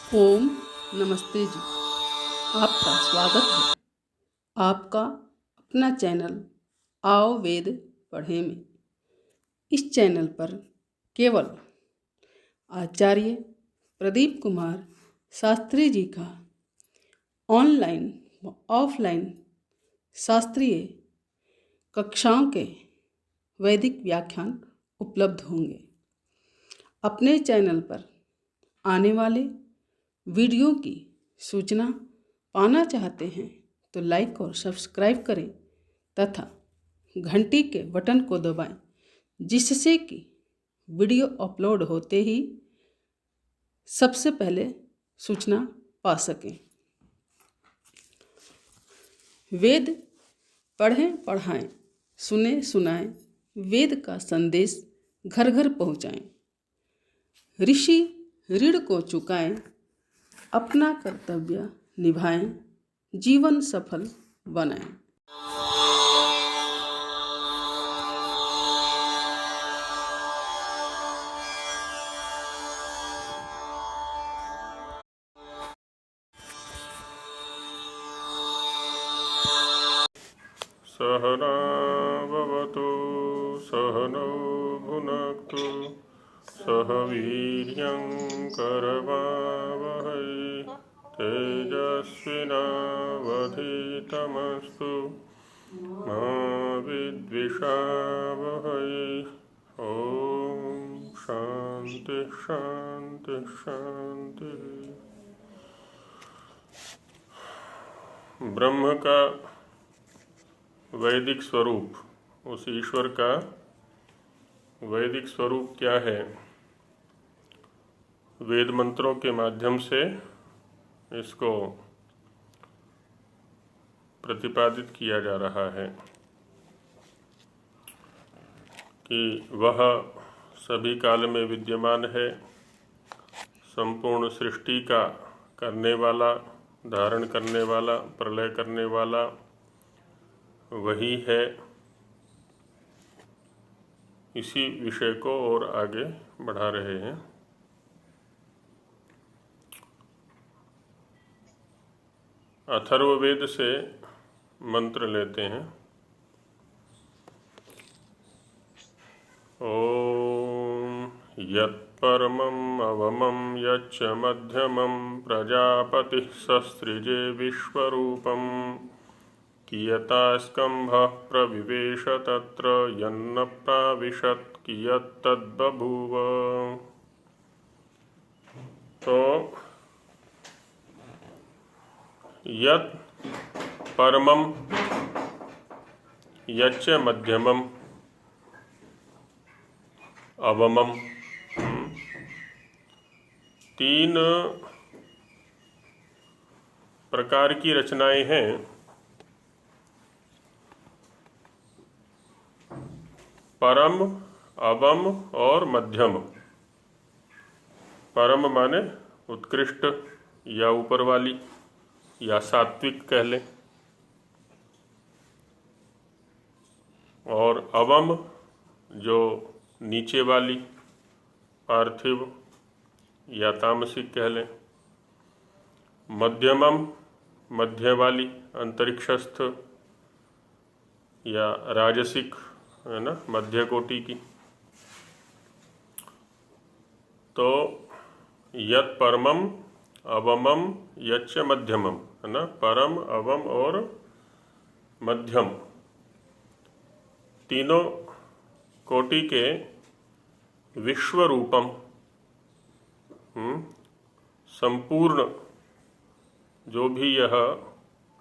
ओम नमस्ते जी। आपका स्वागत है आपका अपना चैनल आओ वेद पढ़े में। इस चैनल पर केवल आचार्य प्रदीप कुमार शास्त्री जी का ऑनलाइन व ऑफलाइन शास्त्रीय कक्षाओं के वैदिक व्याख्यान उपलब्ध होंगे। अपने चैनल पर आने वाले वीडियो की सूचना पाना चाहते हैं तो लाइक और सब्सक्राइब करें तथा घंटी के बटन को दबाएं, जिससे कि वीडियो अपलोड होते ही सबसे पहले सूचना पा सकें। वेद पढ़ें पढ़ाएं, सुने सुनाएं, वेद का संदेश घर घर पहुंचाएं। ऋषि ऋण को चुकाएं, अपना कर्तव्य निभाएं, जीवन सफल बनाएं। सहना भवतु सहनौ भुनक्तु सह वीर्यं करवावहै तेजस्विनावधीतमस्तु मा विद्विषावहै। ओम शांति शांति शांति। ब्रह्म का वैदिक स्वरूप, उस ईश्वर का वैदिक स्वरूप क्या है, वेद मंत्रों के माध्यम से इसको प्रतिपादित किया जा रहा है कि वह सभी काल में विद्यमान है, संपूर्ण सृष्टि का करने वाला, धारण करने वाला, प्रलय करने वाला वही है। इसी विषय को और आगे बढ़ा रहे हैं। अथर्ववेद से मंत्र लेते हैं। ओम यत्परमं अवमं यच्च मध्यमं प्रजापतिः सस्त्रिजे विश्वरूपम् कियता स्कंभः प्रविवेश तत्र यन्न प्राविशत् कियत्तद्बभूव। तो यत् परमं यच्च मध्यमं अवमं, तीन प्रकार की रचनाएं हैं। परम, अवम और मध्यम। परम माने उत्कृष्ट या ऊपर वाली या सात्विक कह लें, और अवम जो नीचे वाली, पार्थिव या तामसिक कह लें। मध्यमम मध्य वाली, अंतरिक्षस्थ या राजसिक है ना, मध्य कोटि की। तो यत् परमम अवमम यच्च मध्यमम है ना, परम, अवम और मध्यम, तीनों कोटि के विश्व रूपम, संपूर्ण जो भी यह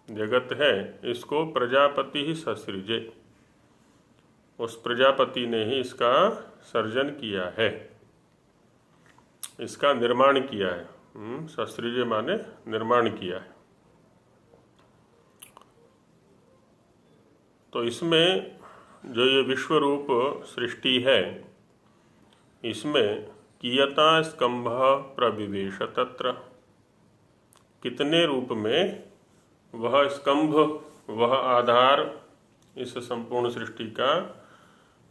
जगत है इसको प्रजापति ही ससृजे, उस प्रजापति ने ही इसका सर्जन किया है, इसका निर्माण किया है। ससृजे माने निर्माण किया है। तो इसमें जो ये विश्व रूप सृष्टि है, इसमें कियता स्कंभ प्रविवेश तत्र, कितने रूप में वह स्कंभ, वह आधार इस संपूर्ण सृष्टि का,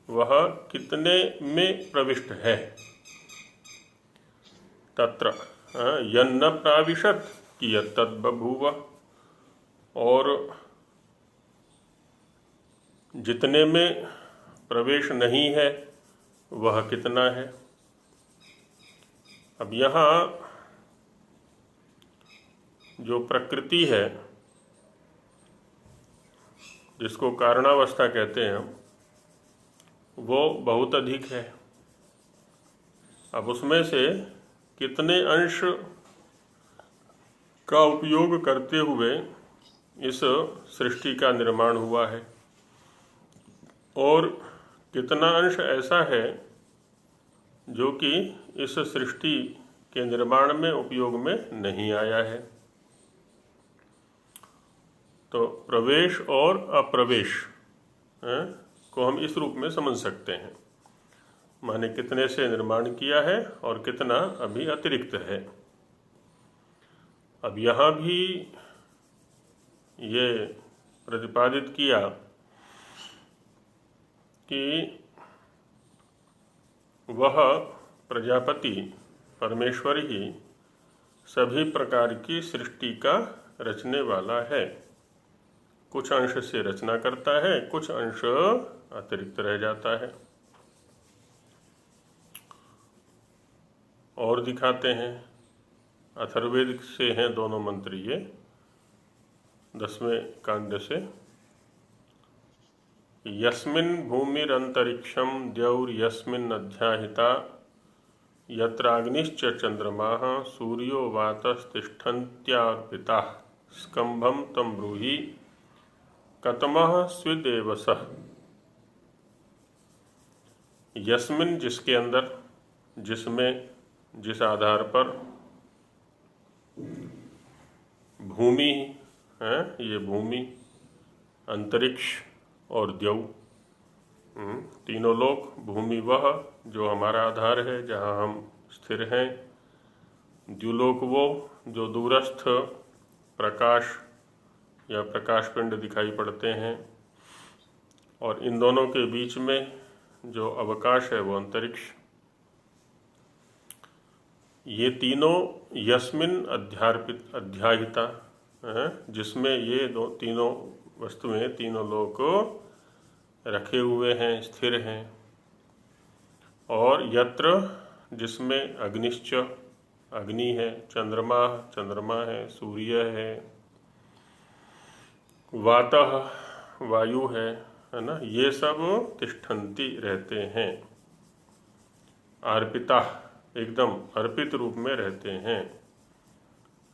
वह कितने में प्रविष्ट है। तत्र यन्न प्राविशत कि यत्तद् बभूव, और जितने में प्रवेश नहीं है वह कितना है। अब यहाँ जो प्रकृति है, जिसको कारणावस्था कहते हैं हम, वो बहुत अधिक है। अब उसमें से कितने अंश का उपयोग करते हुए इस सृष्टि का निर्माण हुआ है, और कितना अंश ऐसा है जो कि इस सृष्टि के निर्माण में उपयोग में नहीं आया है। तो प्रवेश और अप्रवेश को हम इस रूप में समझ सकते हैं, माने कितने से निर्माण किया है और कितना अभी अतिरिक्त है। अब यहाँ भी ये प्रतिपादित किया कि वह प्रजापति परमेश्वर ही सभी प्रकार की सृष्टि का रचने वाला है। कुछ अंश से रचना करता है, कुछ अंश अतिरिक्त रह जाता है। और दिखाते हैं, अथर्ववेद से हैं दोनों मंत्र ये, 10वें कांड से। यस्मिन् भूमिरंतरिक्षम द्यौर्यस्मिन् अध्याहिता यत्राग्निश्च चंद्रमाः सूर्यो वातस्तिष्ठन्त्यार्पिताः स्कंभं तं ब्रूहि कतमः स्विदेवसः। यस्मिन् जिसके अंदर, जिसमें, जिस आधार पर, भूमि है, ये भूमि, अंतरिक्ष और द्यौ, तीनों लोक। भूमि वह जो हमारा आधार है, जहाँ हम स्थिर हैं। द्युलोक वो जो दूरस्थ प्रकाश या प्रकाश पिंड दिखाई पड़ते हैं, और इन दोनों के बीच में जो अवकाश है वो अंतरिक्ष। ये तीनों यस्मिन् अध्याहिता है, जिसमें ये तीनों वस्तुएं, तीनों लोक रखे हुए हैं, स्थिर हैं। और यत्र जिसमें अग्निश्च, अग्नि है, चंद्रमा, चंद्रमा है, सूर्य है, वातः वायु है ना, ये सब तिष्ठन्ति रहते हैं। अर्पिता एकदम अर्पित रूप में रहते हैं।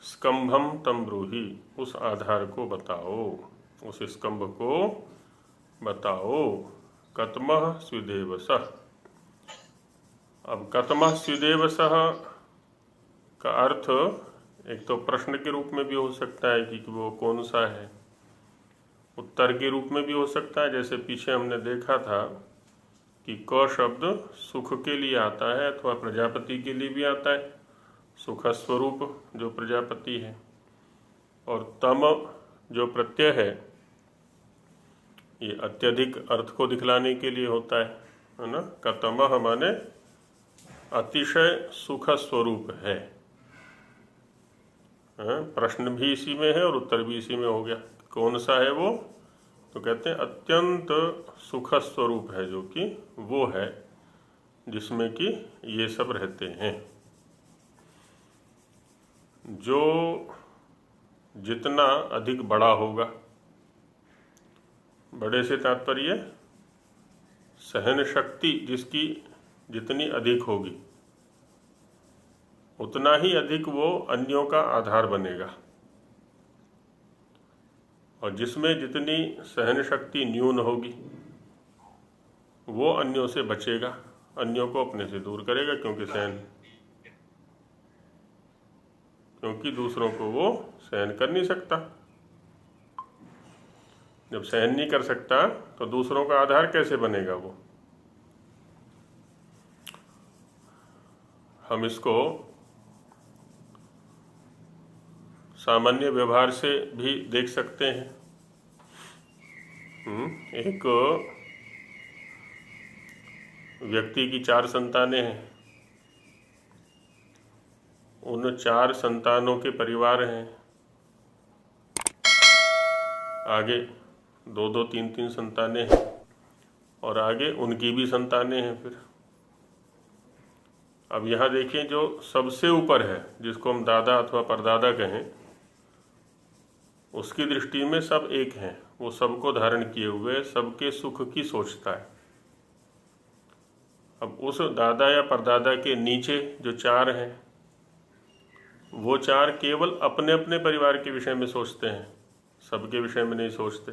स्कंभम तम ब्रूहि उस आधार को बताओ, उस स्कंभ को बताओ। कतमः स्विदेवसः। अब कतमः स्विदेवसः का अर्थ एक तो प्रश्न के रूप में भी हो सकता है कि वो कौन सा है, उत्तर के रूप में भी हो सकता है, जैसे पीछे हमने देखा था कि क शब्द सुख के लिए आता है अथवा प्रजापति के लिए भी आता है, सुख स्वरूप जो प्रजापति है। और तम जो प्रत्यय है ये अत्यधिक अर्थ को दिखलाने के लिए होता है ना। कतमः माने अतिशय सुख स्वरूप है। प्रश्न भी इसी में है और उत्तर भी इसी में हो गया। कौन सा है वो, तो कहते हैं अत्यंत सुख स्वरूप है, जो कि वो है जिसमें कि ये सब रहते हैं। जो जितना अधिक बड़ा होगा, बड़े से तात्पर्य सहन शक्ति जिसकी जितनी अधिक होगी, उतना ही अधिक वो अन्यों का आधार बनेगा। और जिसमें जितनी सहन शक्ति न्यून होगी, वो अन्यों से बचेगा, अन्यों को अपने से दूर करेगा, क्योंकि दूसरों को वो सहन कर नहीं सकता। जब सहन नहीं कर सकता तो दूसरों का आधार कैसे बनेगा वो। हम इसको सामान्य व्यवहार से भी देख सकते हैं। एक व्यक्ति की 4 संतानें हैं, उन 4 संतानों के परिवार हैं, आगे 2-2, 3-3 संतानें हैं, और आगे उनकी भी संतानें हैं। फिर अब यहाँ देखिए, जो सबसे ऊपर है, जिसको हम दादा अथवा परदादा कहें, उसकी दृष्टि में सब एक हैं। वो सबको धारण किए हुए सबके सुख की सोचता है। अब उस दादा या परदादा के नीचे जो 4 हैं, वो 4 केवल अपने अपने परिवार के विषय में सोचते हैं, सबके विषय में नहीं सोचते।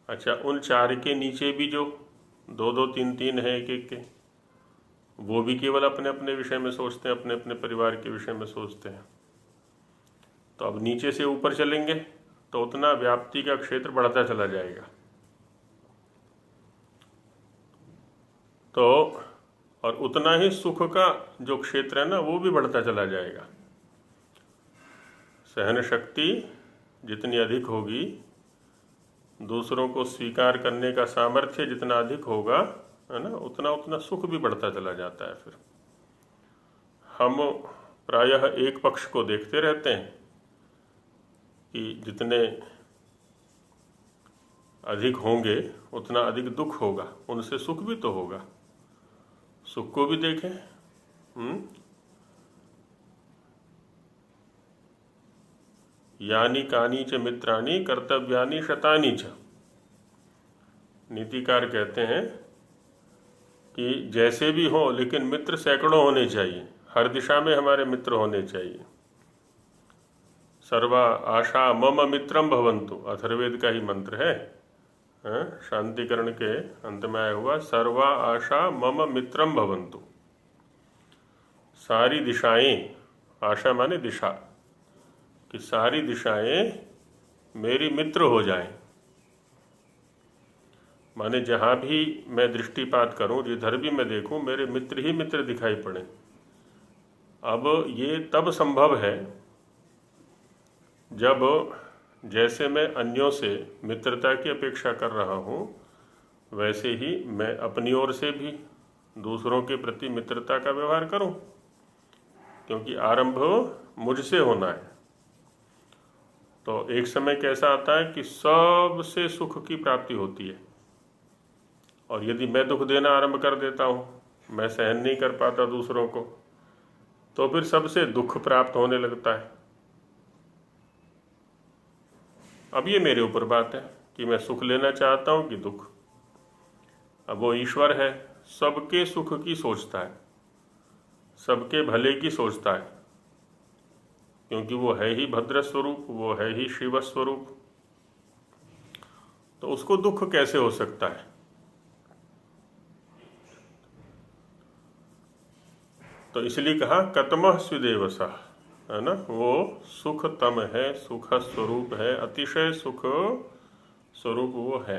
अच्छा, उन 4 के नीचे भी जो 2-2, 3-3 है, एक-एक के, वो भी केवल अपने अपने विषय में सोचते हैं, अपने अपने परिवार के विषय में सोचते हैं। तो अब नीचे से ऊपर चलेंगे तो उतना व्याप्ति का क्षेत्र बढ़ता चला जाएगा। तो और उतना ही सुख का जो क्षेत्र है ना, वो भी बढ़ता चला जाएगा। सहन शक्ति जितनी अधिक होगी, दूसरों को स्वीकार करने का सामर्थ्य जितना अधिक होगा, है ना, उतना उतना सुख भी बढ़ता चला जाता है। फिर हम प्रायः एक पक्ष को देखते रहते हैं कि जितने अधिक होंगे उतना अधिक दुख होगा, उनसे सुख भी तो होगा, सुख को भी देखें। यानी कानी च मित्राणी कर्तव्यानि शतानि च। नीतिकार कहते हैं कि जैसे भी हो, लेकिन मित्र सैकड़ों होने चाहिए, हर दिशा में हमारे मित्र होने चाहिए। सर्वा आशा मम मित्रम भवन्तु, अथर्ववेद का ही मंत्र है, शांतिकरण के अंत में आया हुआ, सर्वा आशा मम मित्रम भवन्तु। सारी दिशाएं, आशा माने दिशा, कि सारी दिशाएं मेरी मित्र हो जाएं। माने जहाँ भी मैं दृष्टिपात करूं, जिधर भी मैं देखूं, मेरे मित्र ही मित्र दिखाई पड़े। अब ये तब संभव है जब, जैसे मैं अन्यों से मित्रता की अपेक्षा कर रहा हूं, वैसे ही मैं अपनी ओर से भी दूसरों के प्रति मित्रता का व्यवहार करूं, क्योंकि आरंभ मुझसे होना है। तो एक समय कैसा आता है कि सबसे सुख की प्राप्ति होती है, और यदि मैं दुख देना आरंभ कर देता हूं, मैं सहन नहीं कर पाता दूसरों को, तो फिर सबसे दुख प्राप्त होने लगता है। अब ये मेरे ऊपर बात है कि मैं सुख लेना चाहता हूं कि दुख। अब वो ईश्वर है, सबके सुख की सोचता है, सबके भले की सोचता है, क्योंकि वो है ही भद्र स्वरूप, वो है ही शिव स्वरूप। तो उसको दुख कैसे हो सकता है? तो इसलिए कहा कतमः स्विदेवसः, है ना, वो सुख तम है, सुख स्वरूप है, अतिशय सुख स्वरूप वो है।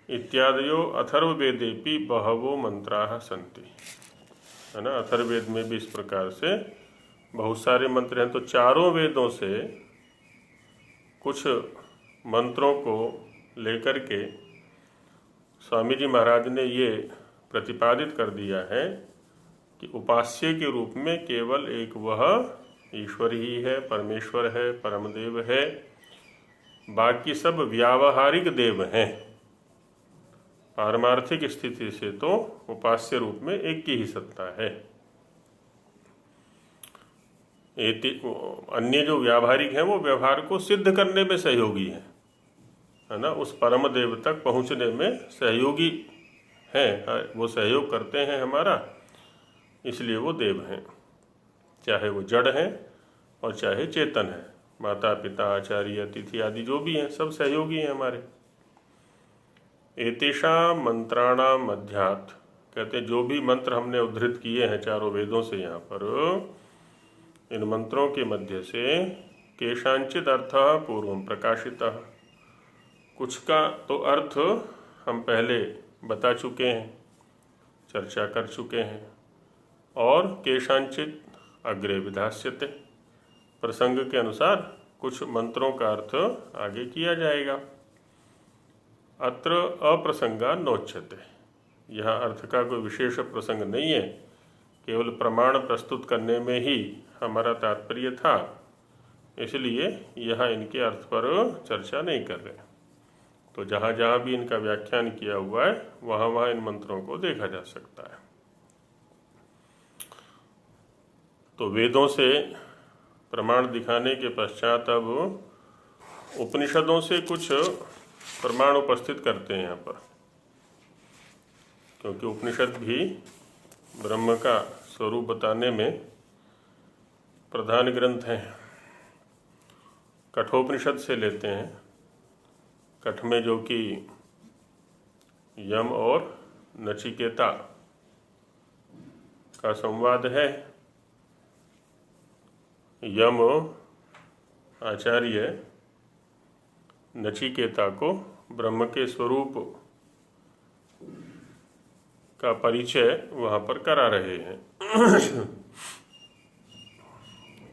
इत्यादयो अथर्ववेदेपि बहवो मंत्राः सन्ति, है ना, अथर्ववेद में भी इस प्रकार से बहुत सारे मंत्र हैं। तो चारों वेदों से कुछ मंत्रों को लेकर के स्वामी जी महाराज ने ये प्रतिपादित कर दिया है कि उपास्य के रूप में केवल एक वह ईश्वर ही है, परमेश्वर है, परमदेव है, बाकी सब व्यावहारिक देव हैं। पारमार्थिक स्थिति से तो उपास्य रूप में एक की ही सत्ता है। अन्य जो व्यावहारिक हैं वो व्यवहार को सिद्ध करने में सहयोगी है ना, उस परम देव तक पहुंचने में सहयोगी हैं, वो सहयोग करते हैं हमारा, इसलिए वो देव हैं। चाहे वो जड़ हैं और चाहे चेतन है, माता पिता आचार्य अतिथि आदि जो भी हैं, सब सहयोगी हैं हमारे। एतेषां मंत्राणाम मध्यात्, कहते जो भी मंत्र हमने उद्धृत किए हैं चारों वेदों से, यहाँ पर इन मंत्रों के मध्य से केषांचित अर्थः पूर्वं प्रकाशितः, कुछ का तो अर्थ हम पहले बता चुके हैं, चर्चा कर चुके हैं, और केषांचित अग्रे विधास्यते, प्रसंग के अनुसार कुछ मंत्रों का अर्थ आगे किया जाएगा। अत्र अप्रसंगा नोच्यते, यहाँ अर्थ का कोई विशेष प्रसंग नहीं है केवल प्रमाण प्रस्तुत करने में ही हमारा तात्पर्य था, इसलिए यहाँ इनके अर्थ पर चर्चा नहीं कर रहे। तो जहाँ जहाँ भी इनका व्याख्यान किया हुआ है वहाँ वहाँ इन मंत्रों को देखा जा सकता है। तो वेदों से प्रमाण दिखाने के पश्चात अब उपनिषदों से कुछ प्रमाण उपस्थित करते हैं यहाँ पर, क्योंकि उपनिषद भी ब्रह्म का स्वरूप बताने में प्रधान ग्रंथ हैं। कठोपनिषद से लेते हैं। कठ में जो कि यम और नचिकेता का संवाद है। यम आचार्य नचिकेता को ब्रह्म के स्वरूप का परिचय वहाँ पर करा रहे हैं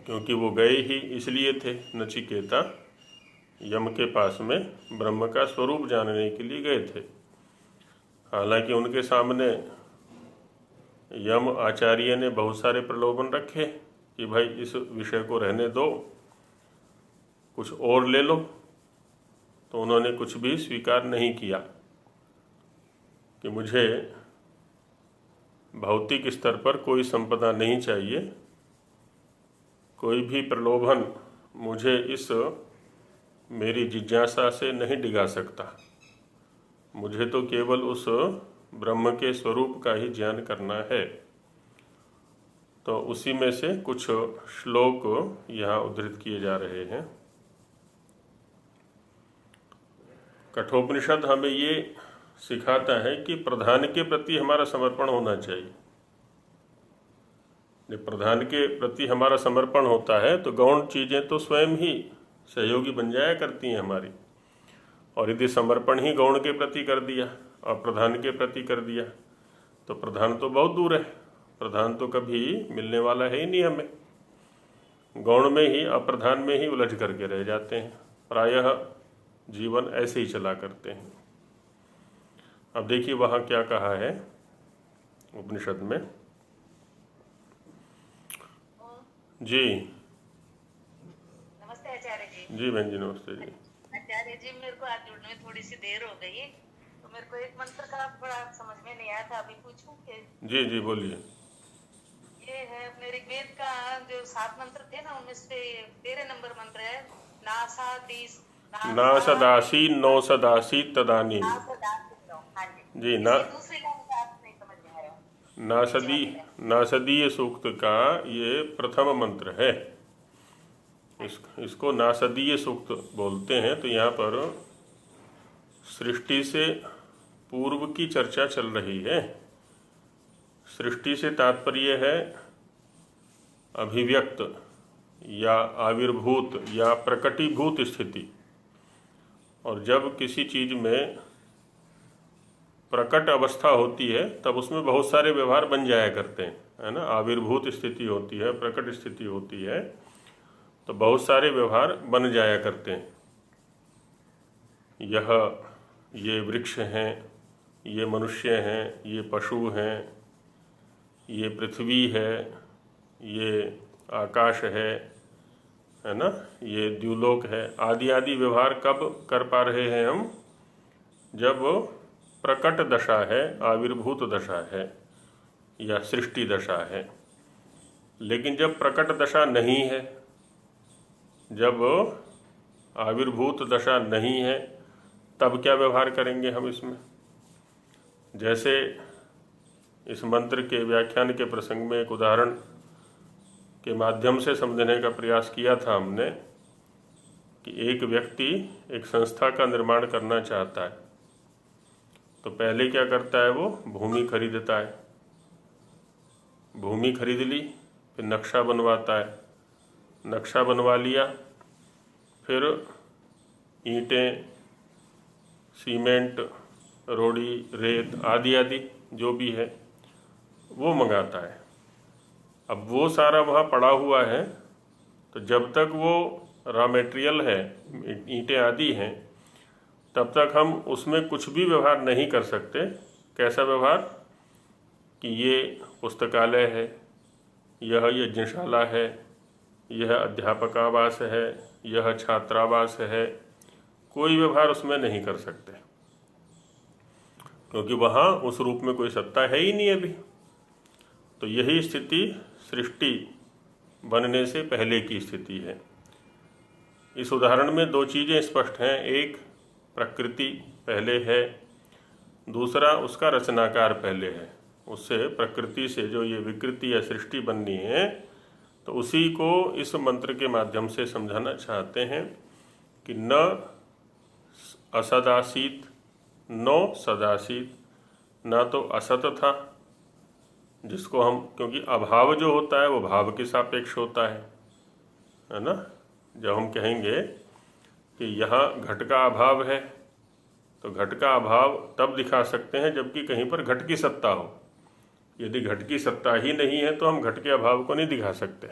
क्योंकि वो गए ही इसलिए थे नचिकेता यम के पास में ब्रह्म का स्वरूप जानने के लिए गए थे। हालांकि उनके सामने यम आचार्य ने बहुत सारे प्रलोभन रखे कि भाई इस विषय को रहने दो, कुछ और ले लो। तो उन्होंने कुछ भी स्वीकार नहीं किया कि मुझे भौतिक स्तर पर कोई संपदा नहीं चाहिए, कोई भी प्रलोभन मुझे इस मेरी जिज्ञासा से नहीं डिगा सकता। मुझे तो केवल उस ब्रह्म के स्वरूप का ही ज्ञान करना है। तो उसी में से कुछ श्लोक यहाँ उद्धृत किए जा रहे हैं। कठोपनिषद हमें ये सिखाता है कि प्रधान के प्रति हमारा समर्पण होना चाहिए। जब प्रधान के प्रति हमारा समर्पण होता है तो गौण चीज़ें तो स्वयं ही सहयोगी बन जाया करती हैं हमारी। और यदि समर्पण ही गौण के प्रति कर दिया और प्रधान के प्रति कर दिया तो प्रधान तो बहुत दूर है, प्रधान तो कभी मिलने वाला है ही नहीं हमें। गौण में ही अप्रधान में ही उलझ करके रह जाते हैं, प्रायः जीवन ऐसे ही चला करते हैं। अब देखिए वहाँ क्या कहा है उपनिषद में। जी नमस्ते आचार्य जी। जी बहन जी नमस्ते जी। आचार्य जी मेरे को आज जुड़ने में थोड़ी सी देर हो गई, तो मेरे को एक मंत्र का थोड़ा समझ में नहीं आया था, अभी पूछूं कि? जी जी बोलिए। ये है अपने ऋग्वेद का जो 7 मंत्र थे ना, उनमें से 13 नंबर मंत्र है नासादीस ना सदासी नो सदासी तदानी। हाँ जी जी ना दूसरी का मुझे अर्थ नहीं समझ में आया। नासदीय सूक्त का ये प्रथम मंत्र है। इसको नासदीय सूक्त बोलते हैं। तो यहाँ पर सृष्टि से पूर्व की चर्चा चल रही है। सृष्टि से तात्पर्य है अभिव्यक्त या आविर्भूत या प्रकटीभूत स्थिति। और जब किसी चीज में प्रकट अवस्था होती है तब उसमें बहुत सारे व्यवहार बन जाया करते हैं, है ना। आविर्भूत स्थिति होती है, प्रकट स्थिति होती है, तो बहुत सारे व्यवहार बन जाया करते हैं। ये वृक्ष हैं, ये मनुष्य हैं, ये पशु हैं, ये पृथ्वी है, ये आकाश है ना, ये द्युलोक है, आदि आदि व्यवहार कब कर पा रहे हैं हम? जब प्रकट दशा है, आविर्भूत दशा है या सृष्टि दशा है। लेकिन जब प्रकट दशा नहीं है, जब आविर्भूत दशा नहीं है, तब क्या व्यवहार करेंगे हम इसमें? जैसे इस मंत्र के व्याख्यान के प्रसंग में एक उदाहरण के माध्यम से समझने का प्रयास किया था हमने कि एक व्यक्ति एक संस्था का निर्माण करना चाहता है, तो पहले क्या करता है? वो भूमि खरीदता है। भूमि खरीद ली, फिर नक्शा बनवाता है। नक्शा बनवा लिया, फिर ईंटें, सीमेंट, रोड़ी, रेत आदि आदि जो भी है वो मंगाता है। अब वो सारा वहाँ पड़ा हुआ है, तो जब तक वो रॉ मटेरियल है, ईंटें आदि हैं, तब तक हम उसमें कुछ भी व्यवहार नहीं कर सकते। कैसा व्यवहार? कि ये पुस्तकालय है, यह यज्ञशाला है, यह अध्यापकावास है, यह छात्रावास है, कोई व्यवहार उसमें नहीं कर सकते, क्योंकि वहाँ उस रूप में कोई सत्ता है ही नहीं अभी। तो यही स्थिति सृष्टि बनने से पहले की स्थिति है। इस उदाहरण में दो चीज़ें स्पष्ट हैं, एक प्रकृति पहले है, दूसरा उसका रचनाकार पहले है। उससे प्रकृति से जो ये विकृति या सृष्टि बननी है, तो उसी को इस मंत्र के माध्यम से समझाना चाहते हैं कि न असदासीत नो सदासीत, ना तो असत था जिसको हम, क्योंकि अभाव जो होता है वो भाव के सापेक्ष होता है ना। जब हम कहेंगे कि यहाँ घट का अभाव है, तो घट का अभाव तब दिखा सकते हैं जबकि कहीं पर घट की सत्ता हो। यदि घट की सत्ता ही नहीं है तो हम घट के अभाव को नहीं दिखा सकते।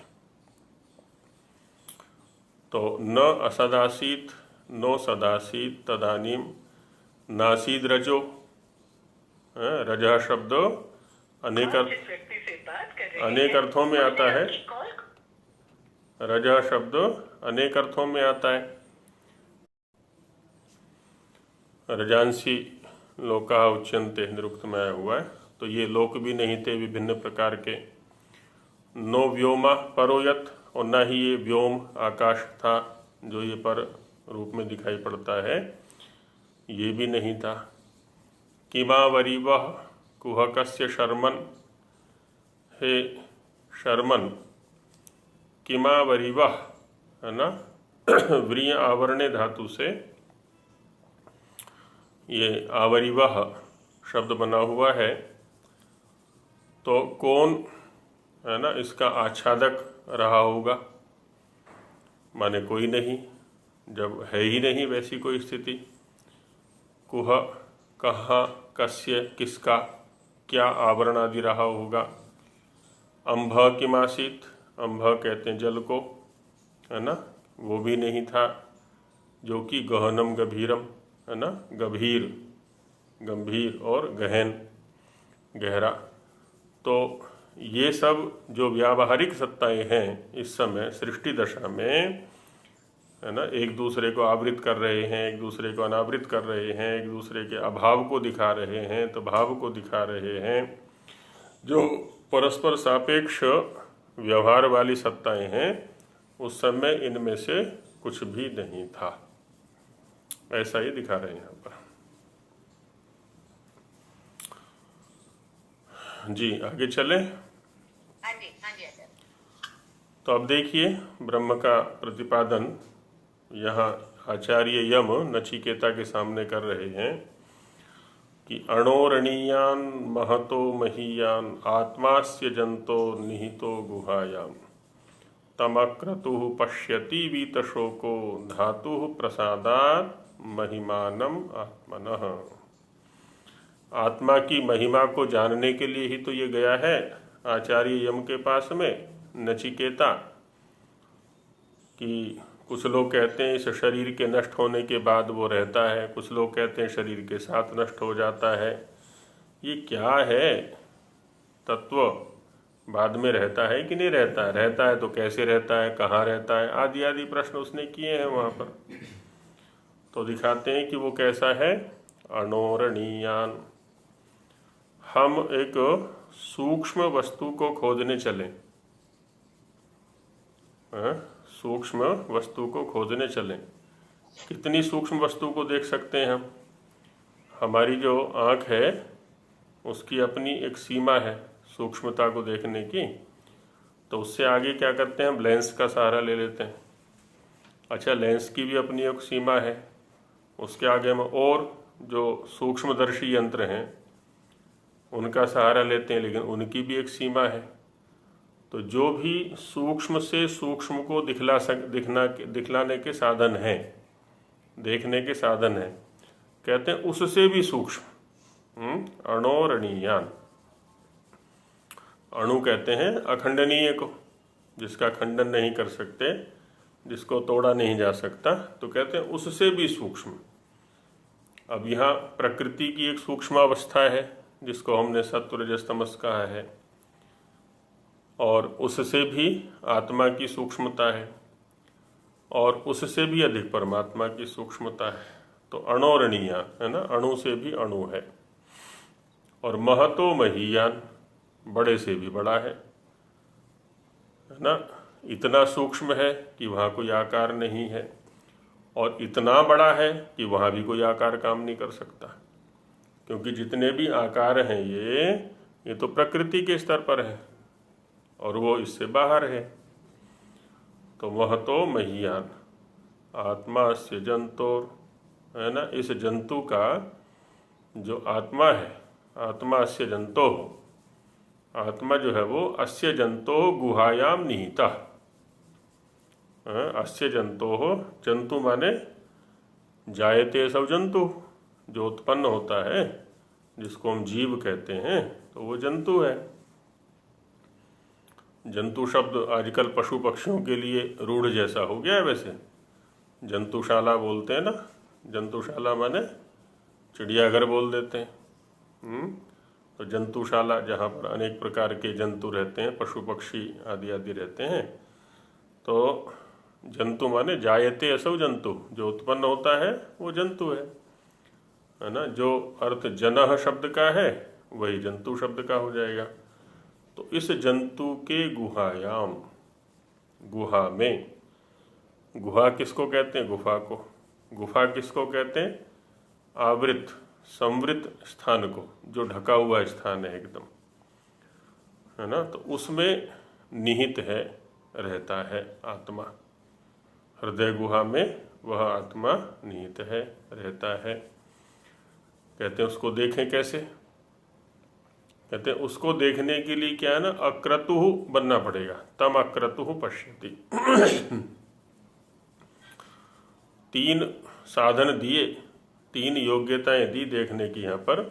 तो न असदासीत नो सदासीत तदानीम नासीद रजो, रजह शब्द अनेक अर्थों में आता है। रजह शब्द अनेक अर्थों में आता है। रजांसी लोका उच्यन्ते निरुक्त में आया हुआ है। तो ये लोक भी नहीं थे विभिन्न प्रकार के। नो व्योमा परोयत, और न ही ये व्योम आकाश था जो ये पर रूप में दिखाई पड़ता है, ये भी नहीं था। किमावरी वह कुहकस्य शर्मन, हे शर्मन, किमावरी वह है ना, व्रीय आवरणे धातु से ये आवरिवह शब्द बना हुआ है। तो कौन है ना इसका आच्छादक रहा होगा, माने कोई नहीं, जब है ही नहीं वैसी कोई स्थिति। कुह कहाँ, कस्य किसका, क्या आवरण आदि रहा होगा। अंभ किमासीत, अंभ कहते हैं जल को, है ना, वो भी नहीं था, जो कि गहनम गभीरम है ना, गंभीर, गंभीर और गहन, गहरा। तो ये सब जो व्यावहारिक सत्ताएं हैं इस समय सृष्टि दशा में, है ना, एक दूसरे को आवृत कर रहे हैं, एक दूसरे को अनावृत कर रहे हैं, एक दूसरे के अभाव को दिखा रहे हैं तो भाव को दिखा रहे हैं। जो परस्पर सापेक्ष व्यवहार वाली सत्ताएं हैं उस समय इनमें से कुछ भी नहीं था, ऐसा ही दिखा रहे हैं यहाँ पर। जी आगे चलें। हाँ जी आचार्य। तो अब देखिए ब्रह्म का प्रतिपादन यहाँ आचार्य यम नचिकेता के सामने कर रहे हैं कि अणोरणीयान महतो महीयान आत्मास्य जंतो निहितो गुहायाम तमक्रतुः पश्यति वीतशोको धातुः प्रसादात् महिमानम आत्मनः। आत्मा की महिमा को जानने के लिए ही तो ये गया है आचार्य यम के पास में नचिकेता। कि कुछ लोग कहते हैं इस शरीर के नष्ट होने के बाद वो रहता है, कुछ लोग कहते हैं शरीर के साथ नष्ट हो जाता है। ये क्या है तत्व, बाद में रहता है कि नहीं रहता है, रहता है तो कैसे रहता है, कहाँ रहता है, आदि आदि प्रश्न उसने किए हैं वहाँ पर। तो दिखाते हैं कि वो कैसा है। अणोरणीयान, हम एक सूक्ष्म वस्तु को खोजने चलें, सूक्ष्म वस्तु को खोजने चलें। कितनी सूक्ष्म वस्तु को देख सकते हैं हम, हमारी जो आँख है उसकी अपनी एक सीमा है सूक्ष्मता को देखने की। तो उससे आगे क्या करते हैं, हम लेंस का सहारा ले लेते हैं। अच्छा, लेंस की भी अपनी एक सीमा है, उसके आगे हम और जो सूक्ष्मदर्शी यंत्र हैं उनका सहारा लेते हैं, लेकिन उनकी भी एक सीमा है। तो जो भी सूक्ष्म से सूक्ष्म को दिखलाने के साधन हैं, देखने के साधन हैं, कहते हैं उससे भी सूक्ष्म अणोरणीयान। अणु कहते हैं अखंडनीय को, जिसका खंडन नहीं कर सकते, जिसको तोड़ा नहीं जा सकता, तो कहते हैं उससे भी सूक्ष्म। अब यहाँ प्रकृति की एक सूक्ष्म अवस्था है जिसको हमने सत्व रजस तमस कहा है। और उससे भी आत्मा की सूक्ष्मता है और उससे भी अधिक परमात्मा की सूक्ष्मता है। तो अणोरणीया है ना, अणु से भी अणु है। और महतो महीयान, बड़े से भी बड़ा है ना। इतना सूक्ष्म है कि वहाँ कोई आकार नहीं है और इतना बड़ा है कि वहाँ भी कोई आकार काम नहीं कर सकता, क्योंकि जितने भी आकार हैं ये तो प्रकृति के स्तर पर है और वो इससे बाहर है। तो वह तो महीयान आत्मा से जंतुर, है ना, इस जंतु का जो आत्मा है, आत्मा से जंतो हो, आत्मा जो है वो अस्य जंतो गुहायाम निहिता। अस्य जंतो हो, जंतु माने जायते सब जंतु, जो उत्पन्न होता है जिसको हम जीव कहते हैं, तो वो जंतु है। जंतु शब्द आजकल पशु पक्षियों के लिए रूढ़ जैसा हो गया है। वैसे जंतुशाला बोलते हैं ना, जंतुशाला माने चिड़ियाघर बोल देते हैं। तो जंतुशाला जहाँ पर अनेक प्रकार के जंतु रहते हैं, पशु पक्षी आदि आदि रहते हैं। तो जंतु माने जायते असौ जंतु, जो उत्पन्न होता है वो जंतु है ना। जो अर्थ जनः शब्द का है वही जंतु शब्द का हो जाएगा। तो इस जंतु के गुहायाम, गुहा में, गुहा किसको कहते हैं? गुफा को। गुफा किसको कहते हैं? आवृत संवृत स्थान को, जो ढका हुआ स्थान है एकदम, है ना। तो उसमें निहित है, रहता है आत्मा। हृदय गुहा में वह आत्मा निहित है, रहता है। कहते हैं उसको देखें कैसे? कहते हैं उसको देखने के लिए क्या है ना, अक्रतुः बनना पड़ेगा। तम अक्रतुः पश्यति। 3 साधन दिए, 3 योग्यताएं दी देखने की यहाँ पर,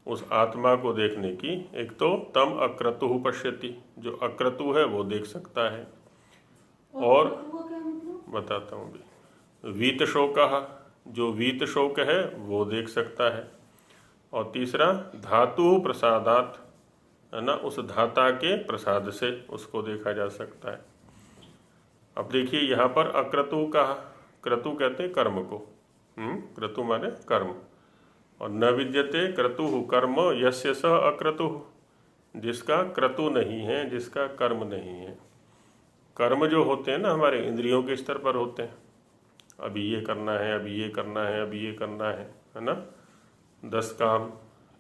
उस आत्मा को देखने की। एक तो तम अक्रतुः पश्यति, जो अक्रतु है वो देख सकता है। और बताता हूँ भी, वीत शोकः, जो वीत शोक है वो देख सकता है। और तीसरा धातु प्रसादात, है ना, उस धाता के प्रसाद से उसको देखा जा सकता है। अब देखिए यहाँ पर अक्रतु कहा, क्रतु कहते हैं कर्म को, क्रतु माने कर्म। और न विद्यते क्रतु कर्म यस्य सह अक्रतु, जिसका क्रतु नहीं है, जिसका कर्म नहीं है। कर्म जो होते हैं ना हमारे इंद्रियों के स्तर पर होते हैं, अभी ये करना है, अभी ये करना है, अभी ये करना है ना। 10 काम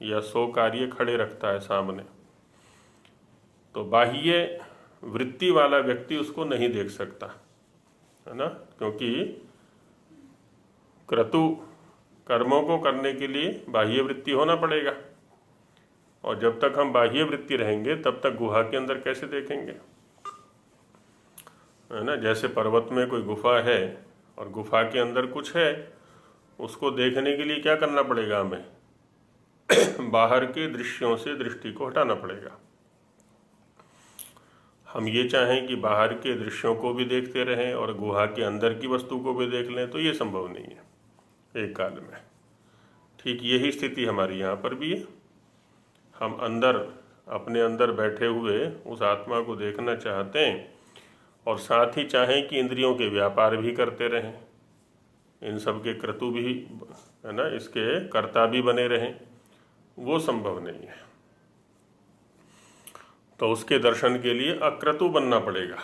या 100 कार्य खड़े रखता है सामने। तो बाह्य वृत्ति वाला व्यक्ति उसको नहीं देख सकता, है ना, क्योंकि क्रतु कर्मों को करने के लिए बाह्य वृत्ति होना पड़ेगा। और जब तक हम बाह्य वृत्ति रहेंगे तब तक गुहा के अंदर कैसे देखेंगे, है ना। जैसे पर्वत में कोई गुफा है और गुफा के अंदर कुछ है, उसको देखने के लिए क्या करना पड़ेगा हमें? बाहर के दृश्यों से दृष्टि को हटाना पड़ेगा। हम ये चाहें कि बाहर के दृश्यों को भी देखते रहें और गुहा के अंदर की वस्तु को भी देख लें, तो ये संभव नहीं है एक काल में। ठीक यही स्थिति हमारी यहाँ पर भी है। हम अंदर, अपने अंदर बैठे हुए उस आत्मा को देखना चाहते हैं और साथ ही चाहें कि इंद्रियों के व्यापार भी करते रहें, इन सब के क्रतु भी, है ना, इसके कर्ता भी बने रहें, वो संभव नहीं है। तो उसके दर्शन के लिए अक्रतु बनना पड़ेगा।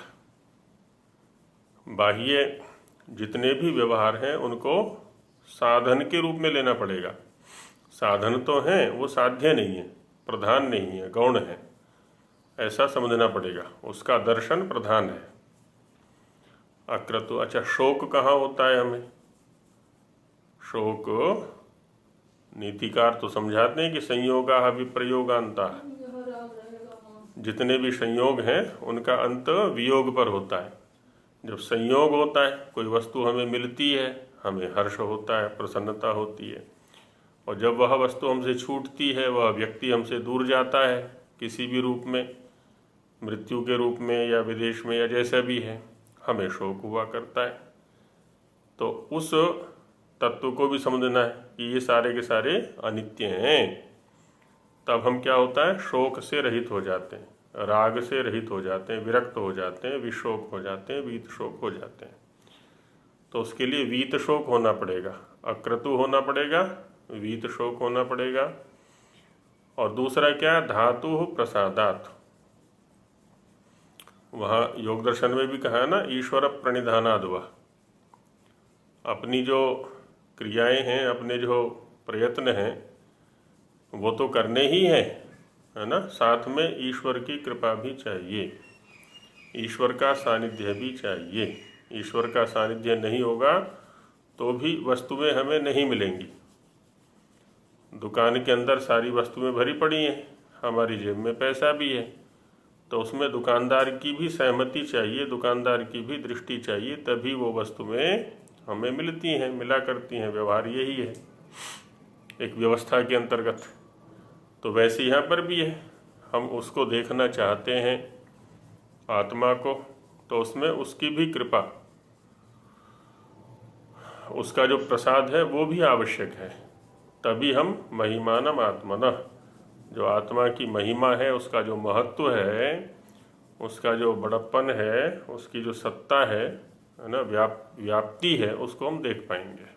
बाह्य जितने भी व्यवहार हैं उनको साधन के रूप में लेना पड़ेगा। साधन तो हैं, वो साध्य नहीं है, प्रधान नहीं है, गौण है, ऐसा समझना पड़ेगा। उसका दर्शन प्रधान है। अक्रतु। अच्छा, शोक कहाँ होता है हमें? शोक नीतिकार तो समझाते हैं कि संयोगा विप्रयोगांता, जितने भी संयोग हैं उनका अंत वियोग पर होता है। जब संयोग होता है, कोई वस्तु हमें मिलती है, हमें हर्ष होता है, प्रसन्नता होती है। और जब वह वस्तु हमसे छूटती है, वह व्यक्ति हमसे दूर जाता है किसी भी रूप में, मृत्यु के रूप में या विदेश में या जैसा भी है, हमें शोक हुआ करता है। तो उस तत्व को भी समझना है कि ये सारे के सारे अनित्य हैं। तब हम क्या होता है, शोक से रहित हो जाते हैं। राग से रहित हो जाते हैं, विरक्त हो जाते हैं, विशोक हो जाते हैं, वीत शोक हो जाते हैं। तो उसके लिए वीत शोक होना पड़ेगा, अक्रतु होना पड़ेगा, वीत शोक होना पड़ेगा। और दूसरा क्या, धातु प्रसादात। वहाँ योग दर्शन में भी कहा है ना, ईश्वर प्रणिधानाद्वा। अपनी जो क्रियाएं हैं, अपने जो प्रयत्न हैं, वो तो करने ही हैं, है ना, साथ में ईश्वर की कृपा भी चाहिए, ईश्वर का सानिध्य भी चाहिए। ईश्वर का सानिध्य नहीं होगा तो भी वस्तुएं हमें नहीं मिलेंगी। दुकान के अंदर सारी वस्तुएं भरी पड़ी हैं, हमारी जेब में पैसा भी है, तो उसमें दुकानदार की भी सहमति चाहिए, दुकानदार की भी दृष्टि चाहिए, तभी वो वस्तुएं हमें मिलती हैं, मिला करती हैं। व्यवहार यही है एक व्यवस्था के अंतर्गत। तो वैसे यहाँ पर भी है, हम उसको देखना चाहते हैं आत्मा को, तो उसमें उसकी भी कृपा, उसका जो प्रसाद है वो भी आवश्यक है। तभी हम महिमानम आत्मनः, जो आत्मा की महिमा है, उसका जो महत्व है, उसका जो बड़प्पन है, उसकी जो सत्ता है ना, व्याप्ति है, उसको हम देख पाएंगे।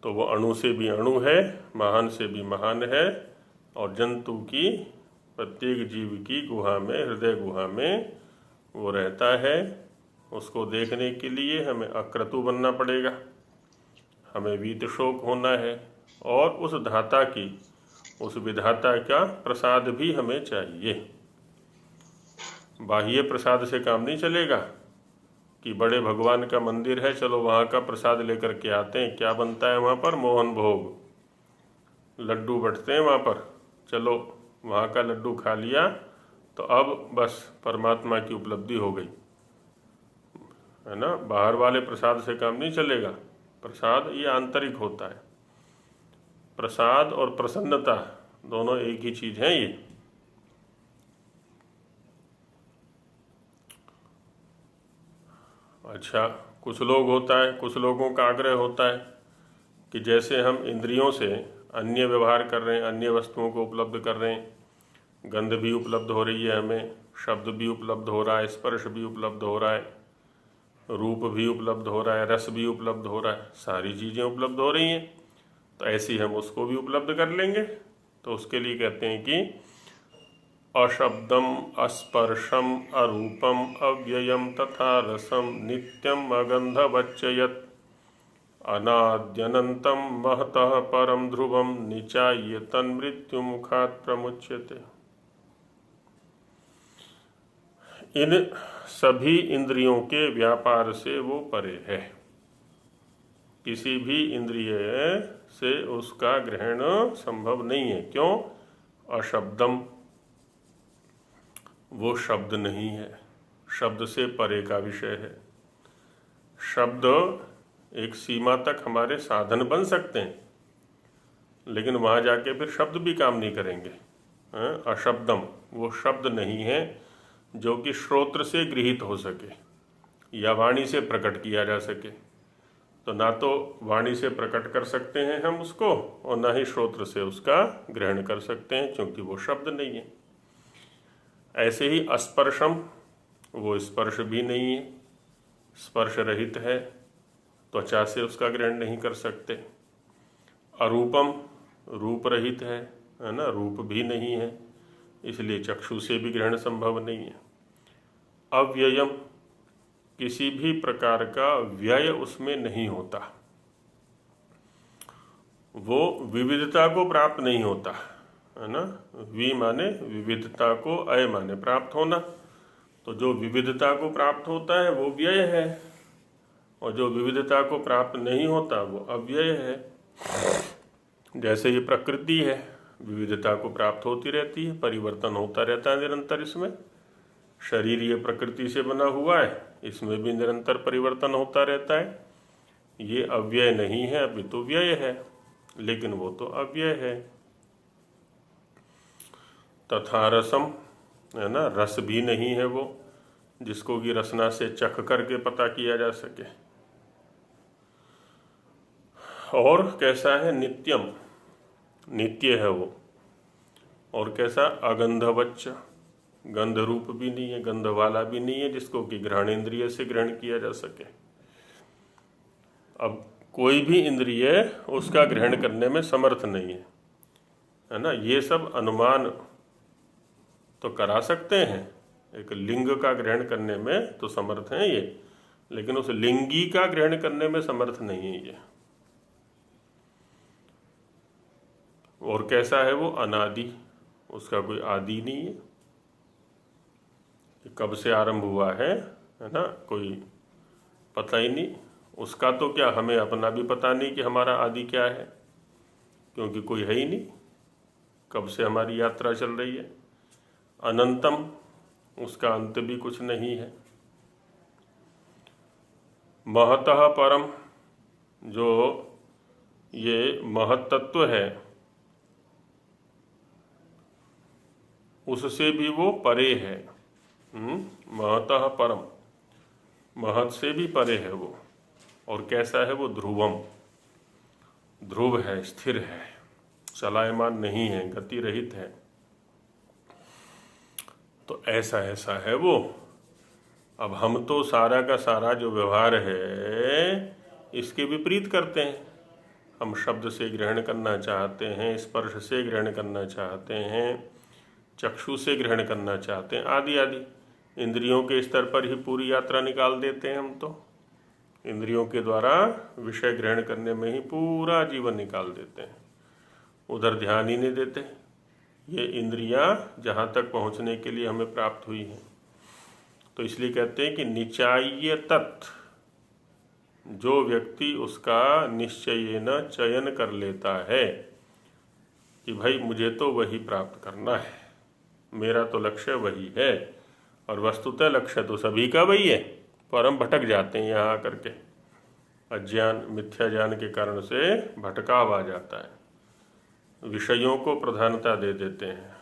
तो वो अणु से भी अणु है, महान से भी महान है, और जंतु की, प्रत्येक जीव की गुहा में, हृदय गुहा में वो रहता है। उसको देखने के लिए हमें अक्रतु बनना पड़ेगा, हमें वीत शोक होना है, और उस धाता की, उस विधाता का प्रसाद भी हमें चाहिए। बाह्य प्रसाद से काम नहीं चलेगा कि बड़े भगवान का मंदिर है, चलो वहाँ का प्रसाद लेकर के आते हैं। क्या बनता है वहाँ पर? मोहन भोग, लड्डू बंटते हैं वहाँ पर, चलो वहाँ का लड्डू खा लिया तो अब बस परमात्मा की उपलब्धि हो गई, है ना। बाहर वाले प्रसाद से काम नहीं चलेगा। प्रसाद ये आंतरिक होता है। प्रसाद और प्रसन्नता दोनों एक ही चीज है। ये अच्छा, कुछ लोगों का आग्रह होता है कि जैसे हम इंद्रियों से अन्य व्यवहार कर रहे हैं, अन्य वस्तुओं को उपलब्ध कर रहे हैं, गंध भी उपलब्ध हो रही है हमें, शब्द भी उपलब्ध हो रहा है, स्पर्श भी उपलब्ध हो रहा है, रूप भी उपलब्ध हो रहा है, रस भी उपलब्ध हो रहा है, सारी चीज़ें उपलब्ध हो रही हैं, तो ऐसी हम उसको भी उपलब्ध कर लेंगे। तो उसके लिए कहते हैं कि अशब्दम अस्पर्शम अरूपम अव्ययम तथा रसम नित्यम अगंधवच्चयत् अनाद्यनंतम महतः परम ध्रुवम निचाय्य तन्मृत्यु मुखात् प्रमुच्यते। इन सभी इंद्रियों के व्यापार से वो परे है, किसी भी इंद्रिय से उसका ग्रहण संभव नहीं है। क्यों? अशब्दम, वो शब्द नहीं है, शब्द से परे का विषय है। शब्द एक सीमा तक हमारे साधन बन सकते हैं, लेकिन वहाँ जाके फिर शब्द भी काम नहीं करेंगे। अशब्दम, वो शब्द नहीं है जो कि श्रोत्र से गृहीत हो सके या वाणी से प्रकट किया जा सके। तो ना तो वाणी से प्रकट कर सकते हैं हम उसको, और ना ही श्रोत्र से उसका ग्रहण कर सकते हैं, क्योंकि वो शब्द नहीं है। ऐसे ही अस्पर्शम, वो स्पर्श भी नहीं है, स्पर्श रहित है, त्वचा से उसका ग्रहण नहीं कर सकते। अरूपम, रूप रहित है ना, रूप भी नहीं है, इसलिए चक्षु से भी ग्रहण संभव नहीं है। अव्ययम, किसी भी प्रकार का व्यय उसमें नहीं होता, वो विविधता को प्राप्त नहीं होता, है ना। वि माने विविधता को, अय माने प्राप्त होना। तो जो विविधता को प्राप्त होता है वो व्यय है, और जो विविधता को प्राप्त नहीं होता वो अव्यय है। जैसे ये प्रकृति है, विविधता को प्राप्त होती रहती है, परिवर्तन होता रहता है निरंतर। इसमें शरीर ये प्रकृति से बना हुआ है, इसमें भी निरंतर परिवर्तन होता रहता है। ये अव्यय नहीं है, अभी तो व्यय है, लेकिन वो तो अव्यय है। तथा रसम, है ना, रस भी नहीं है वो, जिसको कि रसना से चख करके पता किया जा सके। और कैसा है? नित्यम, नित्य है वो, और कैसा? अगंधवच्च, गंध रूप भी नहीं है, गंध वाला भी नहीं है, जिसको कि घ्राण इंद्रिय से ग्रहण किया जा सके। अब कोई भी इंद्रिय उसका ग्रहण करने में समर्थ नहीं है ना। ये सब अनुमान तो करा सकते हैं, एक लिंग का ग्रहण करने में तो समर्थ हैं ये, लेकिन उस लिंगी का ग्रहण करने में समर्थ नहीं है ये। और कैसा है वो? अनादि, उसका कोई आदि नहीं है, कब से आरंभ हुआ है ना, कोई पता ही नहीं। उसका तो क्या, हमें अपना भी पता नहीं कि हमारा आदि क्या है, क्योंकि कोई है ही नहीं, कब से हमारी यात्रा चल रही है। अनंतम, उसका अंत भी कुछ नहीं है। महतः परम, जो ये महत्तत्व है उससे भी वो परे है। महतः परम, महत से भी परे है वो। और कैसा है वो? ध्रुवम, ध्रुव है, स्थिर है, चलायमान नहीं है, गति रहित है। तो ऐसा है वो। अब हम तो सारा का सारा जो व्यवहार है इसके विपरीत करते हैं। हम शब्द से ग्रहण करना चाहते हैं, स्पर्श से ग्रहण करना चाहते हैं, चक्षु से ग्रहण करना चाहते हैं, आदि आदि। इंद्रियों के स्तर पर ही पूरी यात्रा निकाल देते हैं हम तो। इंद्रियों के द्वारा विषय ग्रहण करने में ही पूरा जीवन निकाल देते हैं, उधर ध्यान ही नहीं देते। ये इंद्रियां जहाँ तक पहुँचने के लिए हमें प्राप्त हुई हैं, तो इसलिए कहते हैं कि निचाय्य तत्, जो व्यक्ति उसका निश्चयेन चयन कर लेता है कि भाई मुझे तो वही प्राप्त करना है, मेरा तो लक्ष्य वही है, और वस्तुतः लक्ष्य तो सभी का वही है, पर हम भटक जाते हैं यहाँ आकर के। अज्ञान, मिथ्या ज्ञान के कारण से भटकाव आ जाता है, विषयों को प्रधानता दे देते हैं।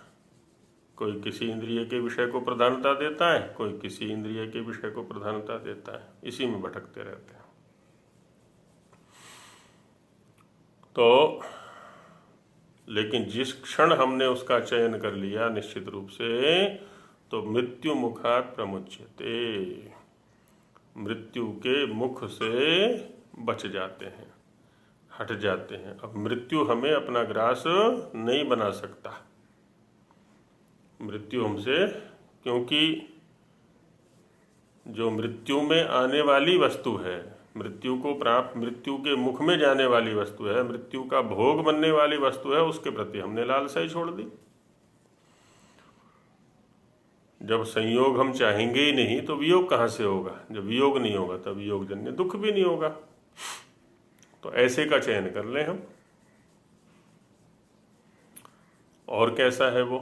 कोई किसी इंद्रिय के विषय को प्रधानता देता है, कोई किसी इंद्रिय के विषय को प्रधानता देता है, इसी में भटकते रहते हैं। तो लेकिन जिस क्षण हमने उसका चयन कर लिया निश्चित रूप से, तो मृत्यु मुखात प्रमुच्यते, मृत्यु के मुख से बच जाते हैं, हट जाते हैं। अब मृत्यु हमें अपना ग्रास नहीं बना सकता, मृत्यु हमसे, क्योंकि जो मृत्यु में आने वाली वस्तु है, मृत्यु को प्राप्त, मृत्यु के मुख में जाने वाली वस्तु है, मृत्यु का भोग बनने वाली वस्तु है, उसके प्रति हमने लालसा ही छोड़ दी। जब संयोग हम चाहेंगे ही नहीं तो वियोग कहाँ से होगा? जब वियोग नहीं होगा तब वियोग जन्य दुख भी नहीं होगा। तो ऐसे का चयन कर लें हम। और कैसा है वो?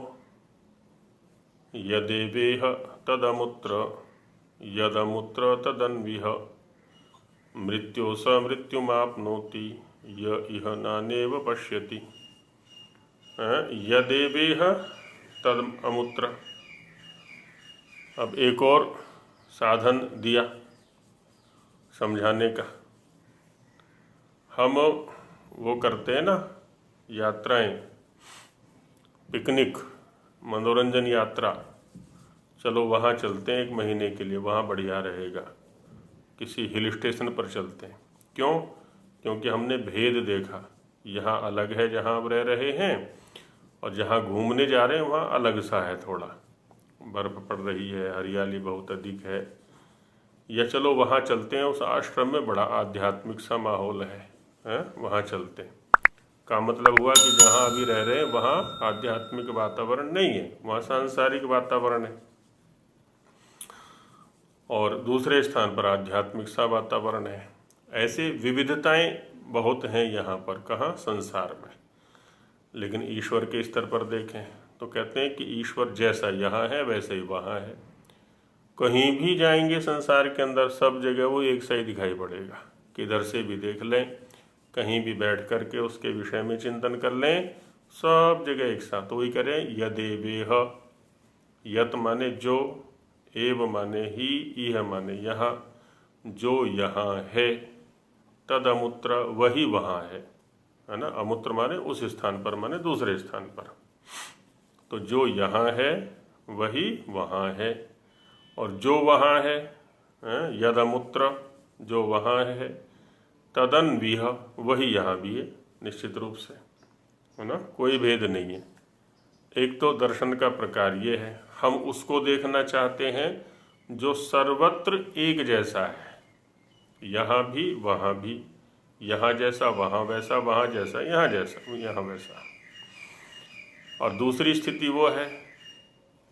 यदेवेह तदमुत्र यदमुत्र तदन्विह मृत्यो स मृत्युमाप्नोति य इह नानेव पश्यति। यदेवेह तद अमुत्र। अब एक और साधन दिया समझाने का। हम वो करते हैं ना यात्राएं, पिकनिक, मनोरंजन यात्रा, चलो वहाँ चलते हैं 1 महीने के लिए, वहाँ बढ़िया रहेगा, किसी हिल स्टेशन पर चलते हैं। क्यों? क्योंकि हमने भेद देखा, यहाँ अलग है जहाँ अब रह रहे हैं, और जहाँ घूमने जा रहे हैं वहाँ अलग सा है, थोड़ा बर्फ़ पड़ रही है, हरियाली बहुत अधिक है, या चलो वहाँ चलते हैं, उस आश्रम में बड़ा आध्यात्मिक सा माहौल है, वहाँ चलते हैं। का मतलब हुआ कि जहाँ अभी रह रहे हैं वहाँ आध्यात्मिक वातावरण नहीं है, वहाँ सांसारिक वातावरण है, और दूसरे स्थान पर आध्यात्मिक सा वातावरण है। ऐसे विविधताएं बहुत हैं यहाँ पर, कहाँ? संसार में। लेकिन ईश्वर के स्तर पर देखें तो कहते हैं कि ईश्वर जैसा यहाँ है वैसे ही वहाँ है। कहीं भी जाएंगे संसार के अंदर, सब जगह वो एक सा ही दिखाई पड़ेगा। किधर से भी देख लें, कहीं भी बैठ कर के उसके विषय में चिंतन कर लें, सब जगह एक साथ। वही करें, यदेवेह, यत माने जो, एव माने ही, इह माने यहाँ, जो यहाँ है, तद अमुत्र वही वहाँ है ना। अमुत्र माने उस स्थान पर, माने दूसरे स्थान पर। तो जो यहाँ है वही वहाँ है, और जो वहाँ है यदमुत्र, जो वहाँ है, तदन्विह, वही यहाँ भी है, निश्चित रूप से, है ना, कोई भेद नहीं है। एक तो दर्शन का प्रकार ये है, हम उसको देखना चाहते हैं जो सर्वत्र एक जैसा है, यहाँ भी वहाँ भी, यहाँ जैसा वहाँ वैसा, वहाँ जैसा यहाँ जैसा यहाँ वैसा। और दूसरी स्थिति वो है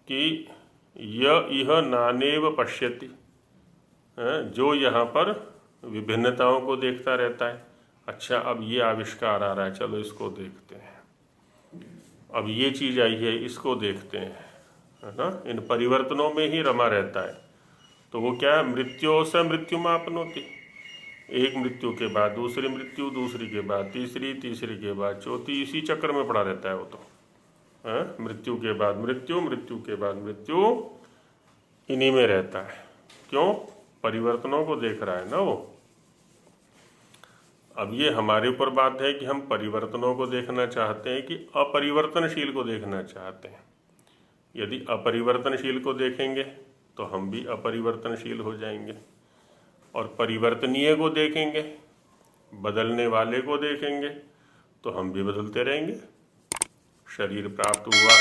कि यह नानेव पश्यति, जो यहाँ पर विभिन्नताओं को देखता रहता है। अच्छा, अब ये आविष्कार आ रहा है, चलो इसको देखते हैं, अब ये चीज़ आई है, इसको देखते हैं, है ना। इन परिवर्तनों में ही रमा रहता है। तो वो क्या है, मृत्यु से मृत्यु में आपनोति, एक मृत्यु के बाद दूसरी मृत्यु, दूसरी के बाद तीसरी, तीसरी के बाद चौथी, इसी चक्र में पड़ा रहता है वो तो, मृत्यु के बाद मृत्यु, मृत्यु के बाद मृत्यु, इन्हीं में रहता है। क्यों? परिवर्तनों को देख रहा है ना वो। अब ये हमारे ऊपर बात है कि हम परिवर्तनों को देखना चाहते हैं कि अपरिवर्तनशील को देखना चाहते हैं। यदि अपरिवर्तनशील को देखेंगे तो हम भी अपरिवर्तनशील हो जाएंगे, और परिवर्तनीय को देखेंगे, बदलने वाले को देखेंगे, तो हम भी बदलते रहेंगे। शरीर प्राप्त हुआ,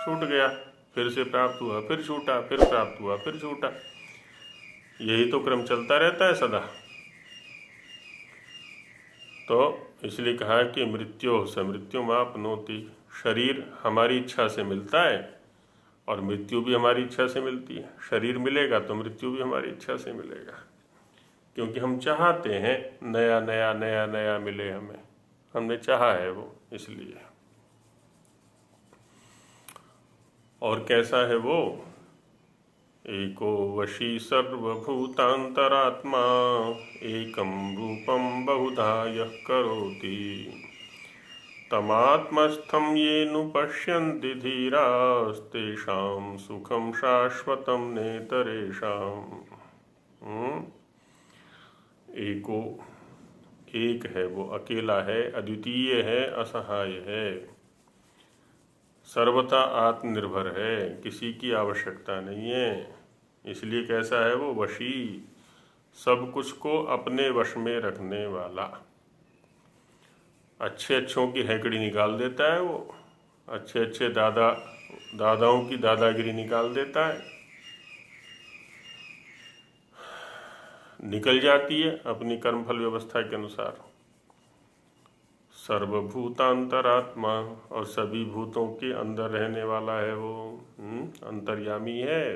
छूट गया, फिर से प्राप्त हुआ, फिर छूटा, फिर प्राप्त हुआ, फिर छूटा, यही तो क्रम चलता रहता है सदा। तो इसलिए कहा कि मृत्यु से मृत्यु मापनोति, शरीर हमारी इच्छा से मिलता है और मृत्यु भी हमारी इच्छा से मिलती है। शरीर मिलेगा तो मृत्यु भी हमारी इच्छा से मिलेगा, क्योंकि हम चाहते हैं नया नया नया नया मिले हमें, हमने चाहा है वो, इसलिए। और कैसा है वो? एको वशी सर्वभूतांतरात्मा, एकम रूपम बहुधा यः करोति, तमात्मस्थं ये नु पश्यन्ति धीरास्तेषां सुखम शाश्वतम नेतरेषाम्। एको, एक है वो, अकेला है, अद्वितीय है, असहाय है, सर्वथा आत्मनिर्भर है, किसी की आवश्यकता नहीं है। इसलिए कैसा है वो? वशी, सब कुछ को अपने वश में रखने वाला। अच्छे अच्छों की हैकड़ी निकाल देता है वो, अच्छे अच्छे दादाओं की दादागिरी निकाल देता है, निकल जाती है अपनी कर्मफल व्यवस्था के अनुसार। सर्वभूतांतरात्मा, और सभी भूतों के अंदर रहने वाला है वो, अंतर्यामी है,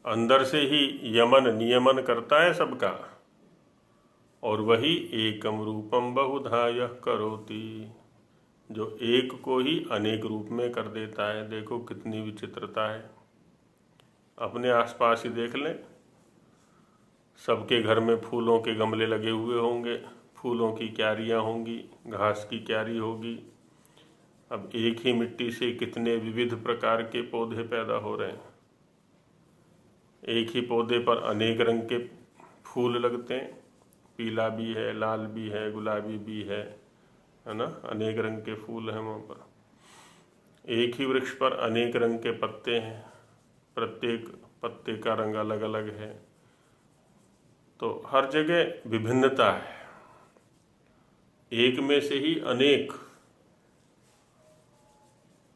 अंदर से ही यमन नियमन करता है सबका। और वही एकम रूपम बहुधा यः करोति, जो एक को ही अनेक रूप में कर देता है। देखो कितनी विचित्रता है, अपने आसपास ही देख लें, सबके घर में फूलों के गमले लगे हुए होंगे, फूलों की क्यारियाँ होंगी, घास की क्यारी होगी। अब एक ही मिट्टी से कितने विविध प्रकार के पौधे पैदा हो रहे हैं, एक ही पौधे पर अनेक रंग के फूल लगते हैं, पीला भी है, लाल भी है, गुलाबी भी है ना, अनेक रंग के फूल हैं वहाँ पर। एक ही वृक्ष पर अनेक रंग के पत्ते हैं, प्रत्येक पत्ते का रंग अलग अलग है। तो हर जगह विभिन्नता है, एक में से ही अनेक,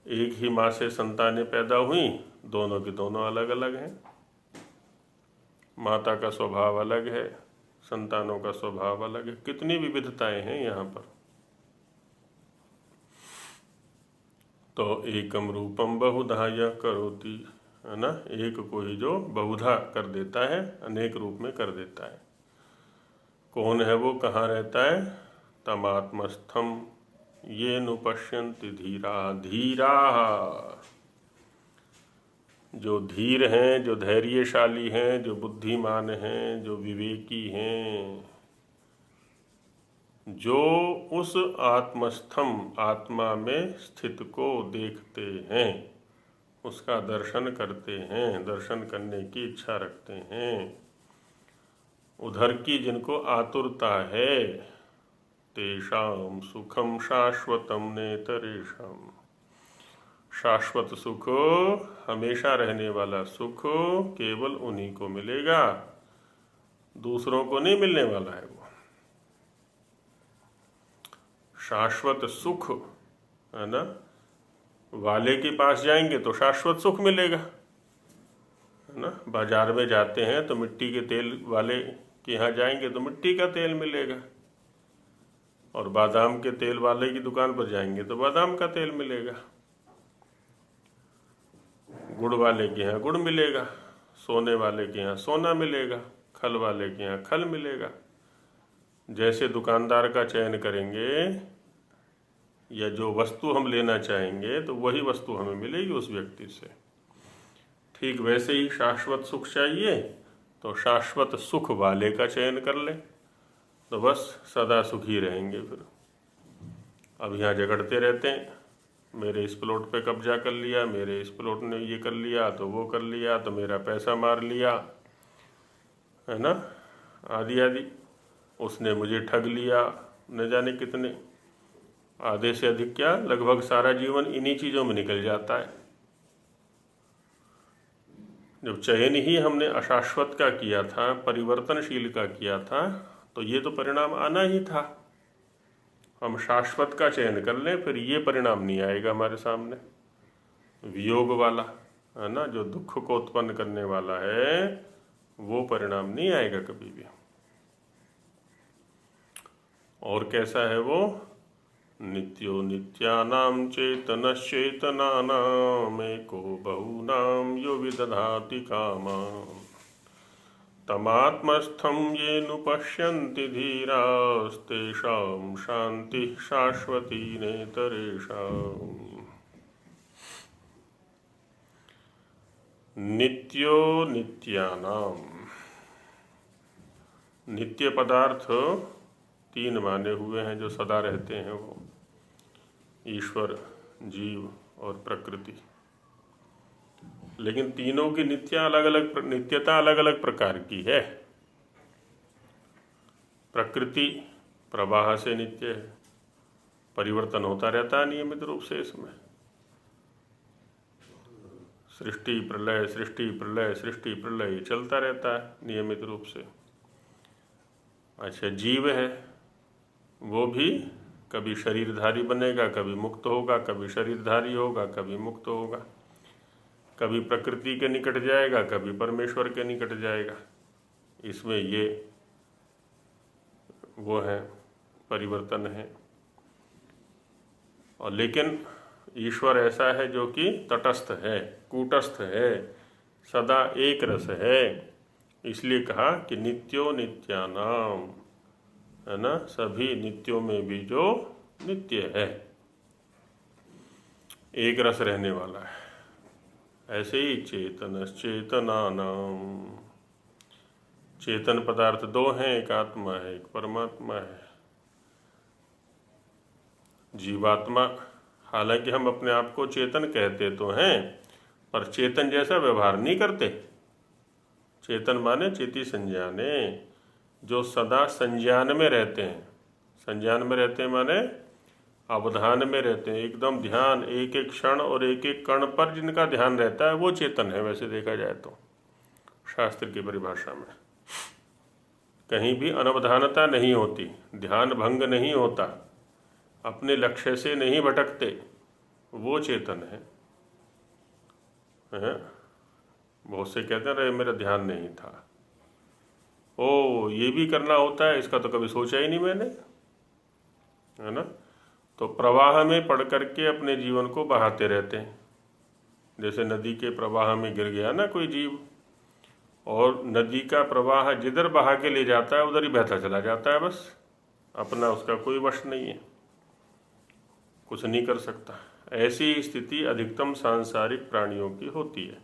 एक ही माँ से संतानें पैदा हुई, दोनों के दोनों अलग अलग हैं। माता का स्वभाव अलग है, संतानों का स्वभाव अलग है, कितनी विविधताएं हैं यहाँ पर। तो एकम रूपम बहुधा यः करोति, है ना, एक को ही जो बहुधा कर देता है, अनेक रूप में कर देता है। कौन है वो, कहाँ रहता है? तमात्मस्थम ये नु पश्यन्ति धीरा, धीरा, जो धीर हैं, जो धैर्यशाली हैं, जो बुद्धिमान हैं, जो विवेकी हैं, जो उस आत्मस्थम आत्मा में स्थित को देखते हैं, उसका दर्शन करते हैं, दर्शन करने की इच्छा रखते हैं, उधर की जिनको आतुरता है, तेषां सुखम शाश्वतम नेतरेषां। शाश्वत सुख, हमेशा रहने वाला सुख केवल उन्हीं को मिलेगा, दूसरों को नहीं मिलने वाला है वो। शाश्वत सुख है ना, वाले के पास जाएंगे तो शाश्वत सुख मिलेगा, है ना। बाजार में जाते हैं तो मिट्टी के तेल वाले के यहाँ जाएंगे तो मिट्टी का तेल मिलेगा, और बादाम के तेल वाले की दुकान पर जाएंगे तो बादाम का तेल मिलेगा। गुड़ वाले के यहाँ गुड़ मिलेगा, सोने वाले के यहाँ सोना मिलेगा, खल वाले के यहाँ खल मिलेगा। जैसे दुकानदार का चयन करेंगे या जो वस्तु हम लेना चाहेंगे तो वही वस्तु हमें मिलेगी उस व्यक्ति से। ठीक वैसे ही शाश्वत सुख चाहिए तो शाश्वत सुख वाले का चयन कर ले, तो बस सदा सुखी रहेंगे। फिर अब यहाँ झगड़ते रहते हैं, मेरे इस प्लॉट पे कब्जा कर लिया, मेरे इस प्लॉट ने ये कर लिया तो वो कर लिया, तो मेरा पैसा मार लिया, है ना, आदि आदि। उसने मुझे ठग लिया, न जाने कितने, आधे से अधिक क्या लगभग सारा जीवन इन्हीं चीज़ों में निकल जाता है। जब चयन ही हमने अशाश्वत का किया था, परिवर्तनशील का किया था, तो ये तो परिणाम आना ही था। हम शाश्वत का चयन कर लें फिर ये परिणाम नहीं आएगा हमारे सामने, वियोग वाला, है ना, जो दुख को उत्पन्न करने वाला है, वो परिणाम नहीं आएगा कभी भी। और कैसा है वो? नित्यो नित्यानां चेतनश्चेतनानां एको बहूनां यो विदधाति कामान् तमात्मस्थं येनुपश्यन्ति धीरास्तेषां शान्तिः शाश्वती नेतरेषाम्। नित्यो नित्यानाम, नित्य पदार्थ तीन माने हुए हैं जो सदा रहते हैं, वो ईश्वर, जीव और प्रकृति। लेकिन तीनों की नित्यता अलग अलग प्रकार की है। प्रकृति प्रवाह से नित्य है, परिवर्तन होता रहता है नियमित रूप से इसमें, सृष्टि प्रलय सृष्टि प्रलय सृष्टि प्रलय चलता रहता है नियमित रूप से। अच्छा, जीव है, वो भी कभी शरीरधारी बनेगा, कभी मुक्त होगा, कभी शरीरधारी होगा, कभी मुक्त होगा, कभी प्रकृति के निकट जाएगा, कभी परमेश्वर के निकट जाएगा। इसमें ये वो है, परिवर्तन है। और लेकिन ईश्वर ऐसा है जो कि तटस्थ है, कूटस्थ है, सदा एक रस है। इसलिए कहा कि नित्यो नित्यानाम, है ना, सभी नित्यों में भी जो नित्य है, एक रस रहने वाला है। ऐसे ही चेतनश्चेतनानाम, चेतन पदार्थ दो हैं, एक आत्मा है एक परमात्मा है। जीवात्मा, हालांकि हम अपने आप को चेतन कहते तो हैं, पर चेतन जैसा व्यवहार नहीं करते। चेतन माने चेती संज्ञाने, जो सदा संज्ञान में रहते हैं। संज्ञान में रहते हैं माने अवधान में रहते हैं, एकदम ध्यान, एक एक क्षण और एक एक कण पर जिनका ध्यान रहता है वो चेतन है। वैसे देखा जाए तो शास्त्र की परिभाषा में कहीं भी अनवधानता नहीं होती, ध्यान भंग नहीं होता, अपने लक्ष्य से नहीं भटकते, वो चेतन है। बहुत से कहते हैं, अरे मेरा ध्यान नहीं था, ओ ये भी करना होता है, इसका तो कभी सोचा ही नहीं मैंने, है ना। तो प्रवाह में पड़ करके अपने जीवन को बहाते रहते हैं। जैसे नदी के प्रवाह में गिर गया ना कोई जीव, और नदी का प्रवाह जिधर बहा के ले जाता है उधर ही बहता चला जाता है, बस अपना उसका कोई वश नहीं है, कुछ नहीं कर सकता। ऐसी स्थिति अधिकतम सांसारिक प्राणियों की होती है।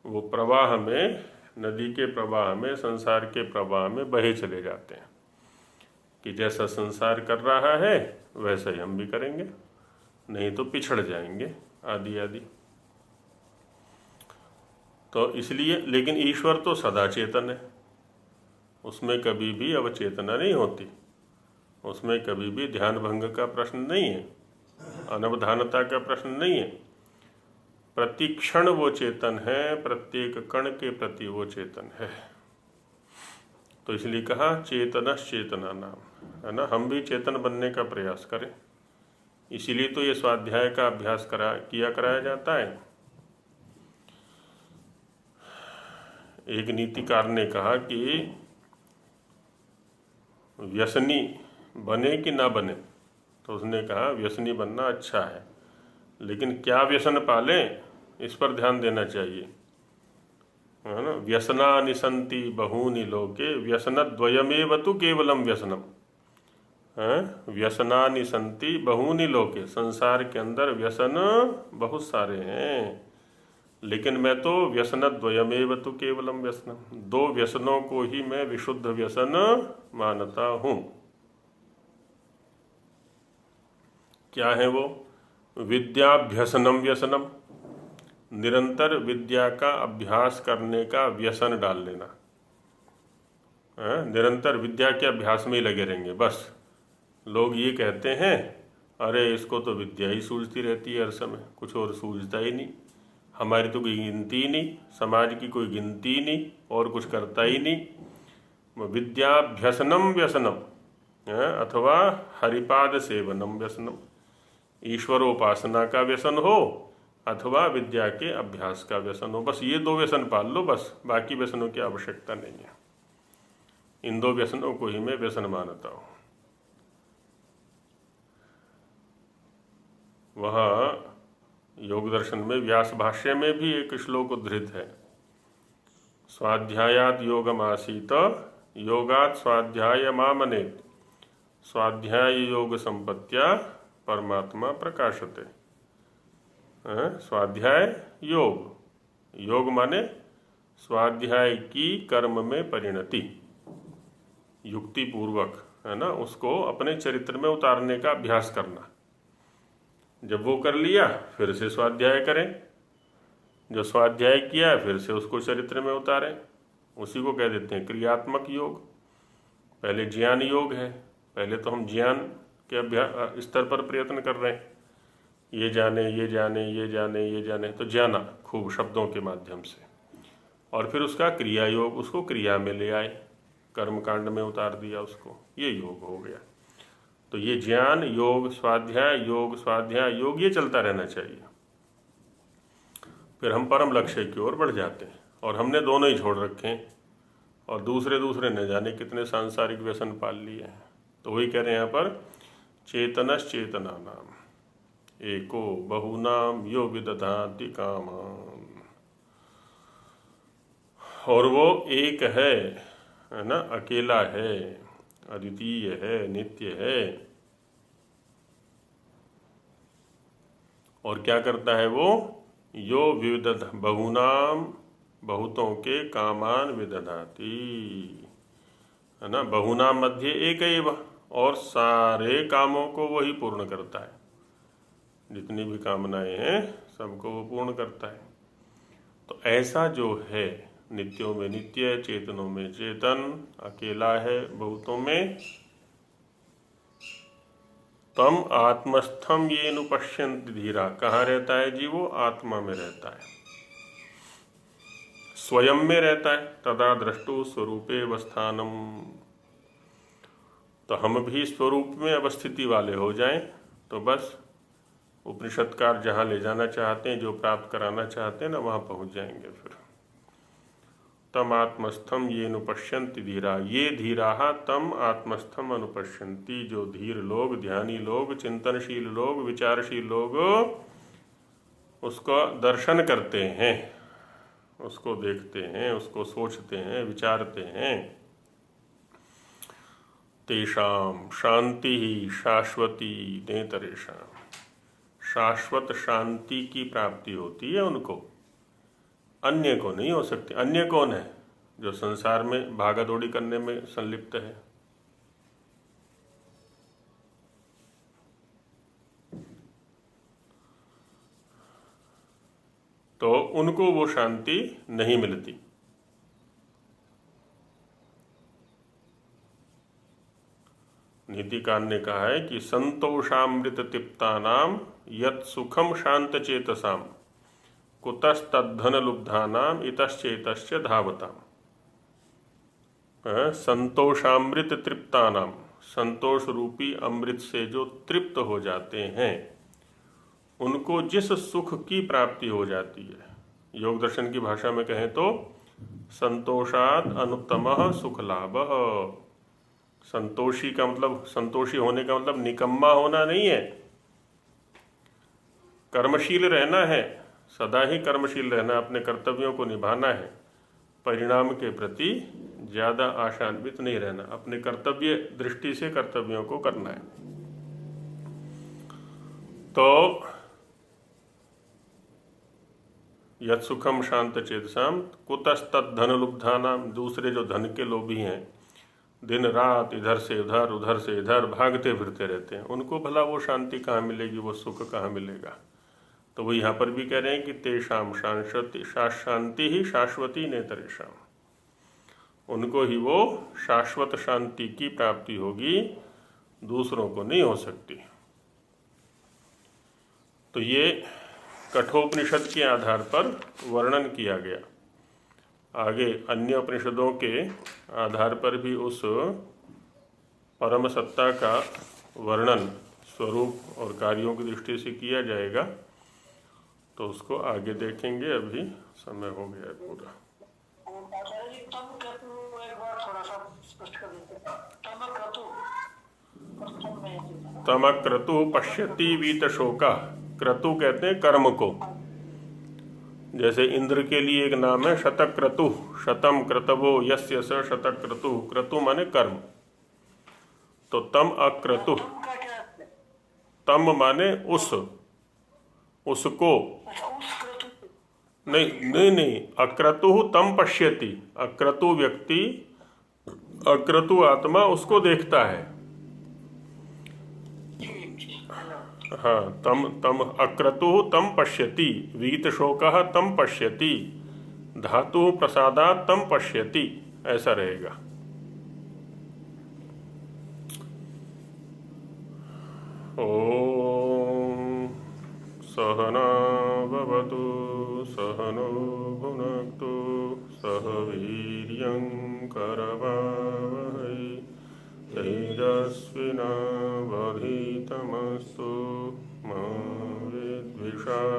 वो प्रवाह में, नदी के प्रवाह में, संसार के प्रवाह में बहे चले जाते हैं कि जैसा संसार कर रहा है वैसा ही हम भी करेंगे, नहीं तो पिछड़ जाएंगे, आदि आदि। तो इसलिए, लेकिन ईश्वर तो सदा चेतन है, उसमें कभी भी अवचेतना नहीं होती। उसमें कभी भी ध्यान भंग का प्रश्न नहीं है, अनवधानता का प्रश्न नहीं है। प्रतिक्षण वो चेतन है, प्रत्येक कण के प्रति वो चेतन है। तो इसलिए कहा चेतनश् चेतना नाम, है ना। हम भी चेतन बनने का प्रयास करें, इसीलिए तो ये स्वाध्याय का अभ्यास कराया जाता है। एक नीतिकार ने कहा कि व्यसनी बने कि ना बने, तो उसने कहा व्यसनी बनना अच्छा है, लेकिन क्या व्यसन पालें इस पर ध्यान देना चाहिए, है ना। व्यसनानि सन्ति बहूनि लोके व्यसनद्वयमेव तु केवलम व्यसनम, है। व्यसनानि सन्ति बहूनि लोके, संसार के अंदर व्यसन बहुत सारे हैं, लेकिन मैं तो व्यसनद्वयमेव तु केवलम व्यसनम, दो व्यसनों को ही मैं विशुद्ध व्यसन मानता हूं। क्या है वो? विद्याभ्यसनम व्यसनम, निरंतर विद्या का अभ्यास करने का व्यसन डाल लेना, निरंतर विद्या के अभ्यास में ही लगे रहेंगे बस। लोग ये कहते हैं अरे इसको तो विद्या ही सूझती रहती है हर समय, कुछ और सूझता ही नहीं, हमारी तो कोई गिनती ही नहीं, समाज की कोई गिनती ही नहीं, और कुछ करता ही नहीं। विद्याभ्यसनम व्यसनम, अथवा हरिपाद सेवनम व्यसनम, ईश्वरोपासना का व्यसन हो अथवा विद्या के अभ्यास का व्यसन हो, बस ये दो व्यसन पाल लो, बस बाकी व्यसनों की आवश्यकता नहीं है। इन दो व्यसनों को ही मैं व्यसन मानता हूं। वहाँ योग दर्शन में व्यास भाष्य में भी एक श्लोक उद्धृत है, स्वाध्यायात योगमासीत योगात स्वाध्याय मामनेत, स्वाध्याय योग संपत्त्या परमात्मा प्रकाशते। स्वाध्याय योग, योग माने स्वाध्याय की कर्म में परिणति, युक्ति पूर्वक, है ना, उसको अपने चरित्र में उतारने का अभ्यास करना। जब वो कर लिया फिर से स्वाध्याय करें, जो स्वाध्याय किया फिर से उसको चरित्र में उतारें, उसी को कह देते हैं क्रियात्मक योग। पहले ज्ञान योग है, पहले तो हम ज्ञान के अभ्यास स्तर पर प्रयत्न कर रहे हैं, ये जाने ये जाने ये जाने ये जाने, तो जाना खूब शब्दों के माध्यम से, और फिर उसका क्रिया योग, उसको क्रिया में ले आए, कर्म कांड में उतार दिया उसको, ये योग हो गया। तो ये ज्ञान योग स्वाध्याय योग ये चलता रहना चाहिए, फिर हम परम लक्ष्य की ओर बढ़ जाते हैं। और हमने दोनों ही छोड़ रखे हैं, और दूसरे न जाने कितने सांसारिक व्यसन पाल लिए हैं। तो वही कह रहे हैं यहाँ पर चेतनश् चेतना नाम एको बहुनाम यो विदधाति कामान्, और वो एक है ना, अकेला है, अद्वितीय है, नित्य है। और क्या करता है वो? यो विदध बहुनाम, बहुतों के कामान विदधाति, है ना। बहुनाम मध्य एक एव, और सारे कामों को वही पूर्ण करता है, जितनी भी कामनाएं हैं सबको वो पूर्ण करता है। तो ऐसा जो है, नित्यों में नित्य, चेतनों में चेतन, अकेला है बहुतों में, तम आत्मस्थम ये नुपश्यन्ति धीरा, कहाँ रहता है जी? वो आत्मा में रहता है, स्वयं में रहता है। तदा दृष्टु स्वरूपे अवस्थानम, तो हम भी स्वरूप में अवस्थिति वाले हो जाएं, तो बस उपनिषदकार जहाँ ले जाना चाहते हैं, जो प्राप्त कराना चाहते हैं ना, वहाँ पहुँच जाएंगे। फिर तम आत्मस्थम ये नुपश्यन्ति धीरा, ये धीरा तम आत्मस्थम अनुपश्यन्ति, जो धीर लोग, ध्यानी लोग, चिंतनशील लोग, विचारशील लोग उसका दर्शन करते हैं, उसको देखते हैं, उसको सोचते हैं, विचारते हैं। तेषाम शांति ही शाश्वती नेतरेषाम, शाश्वत शांति की प्राप्ति होती है उनको, अन्य को नहीं हो सकती। अन्य कौन है? जो संसार में भागा दौड़ी करने में संलिप्त है। तो उनको वो शांति नहीं मिलती। नहीं नीतिकार ने कहा है कि संतोषामृत तिप्तानाम यत् सुखम शांत चेतसाम कुतस्तद्धन लुब्धानाम इतश्चेतश्च धावताम। संतोषामृत तृप्तानाम, संतोष रूपी अमृत से जो तृप्त हो जाते हैं उनको जिस सुख की प्राप्ति हो जाती है, योग दर्शन की भाषा में कहें तो संतोषाद अनुत्तमः सुख लाभः। संतोषी का मतलब, संतोषी होने का मतलब निकम्मा होना नहीं है, कर्मशील रहना है, सदा ही कर्मशील रहना, अपने कर्तव्यों को निभाना है, परिणाम के प्रति ज्यादा आशान्वित नहीं रहना, अपने कर्तव्य दृष्टि से कर्तव्यों को करना है। तो यत् सुखम शांत चेतसाम कुतस्तद्धन लुब्धानाम, दूसरे जो धन के लोभी हैं, दिन रात इधर से उधर उधर से इधर भागते फिरते रहते हैं, उनको भला वो शांति कहाँ मिलेगी, वो सुख कहाँ मिलेगा। तो वो यहाँ पर भी कह रहे हैं कि तेषाम शांति ही शाश्वती नेतरेषाम, उनको ही वो शाश्वत शांति की प्राप्ति होगी, दूसरों को नहीं हो सकती। तो ये कठोपनिषद के आधार पर वर्णन किया गया। आगे अन्य उपनिषदों के आधार पर भी उस परम सत्ता का वर्णन स्वरूप और कार्यों की दृष्टि से किया जाएगा, तो उसको आगे देखेंगे। अभी समय हो गया है पूरा। आचार्य जी, तम क्रतु एक बार थोड़ा सा स्पष्ट कर देते। तम क्रतु, तम क्रतु पश्यति वीत शोका। क्रतु कहते हैं कर्म को। जैसे इंद्र के लिए एक नाम है शतक्रतु, शतम क्रतवो यस्य स शतक्रतु। क्रतु माने कर्म। तो तम अक्रतु, तम माने उसको, नहीं, अक्रतु तम पश्यति। अक्रतु व्यक्ति, अक्रतु आत्मा उसको देखता है। हाँ, तम अक्रतु तम पश्यति, वीत शोकः तम पश्यति, धातु प्रसादात् तम पश्यति, ऐसा रहेगा। ओम सहना भवतु सहनो भुनक्तु सह वीर्यं करवावहै तेजस्विनावधीतमस्तु मा विद्विषावहै।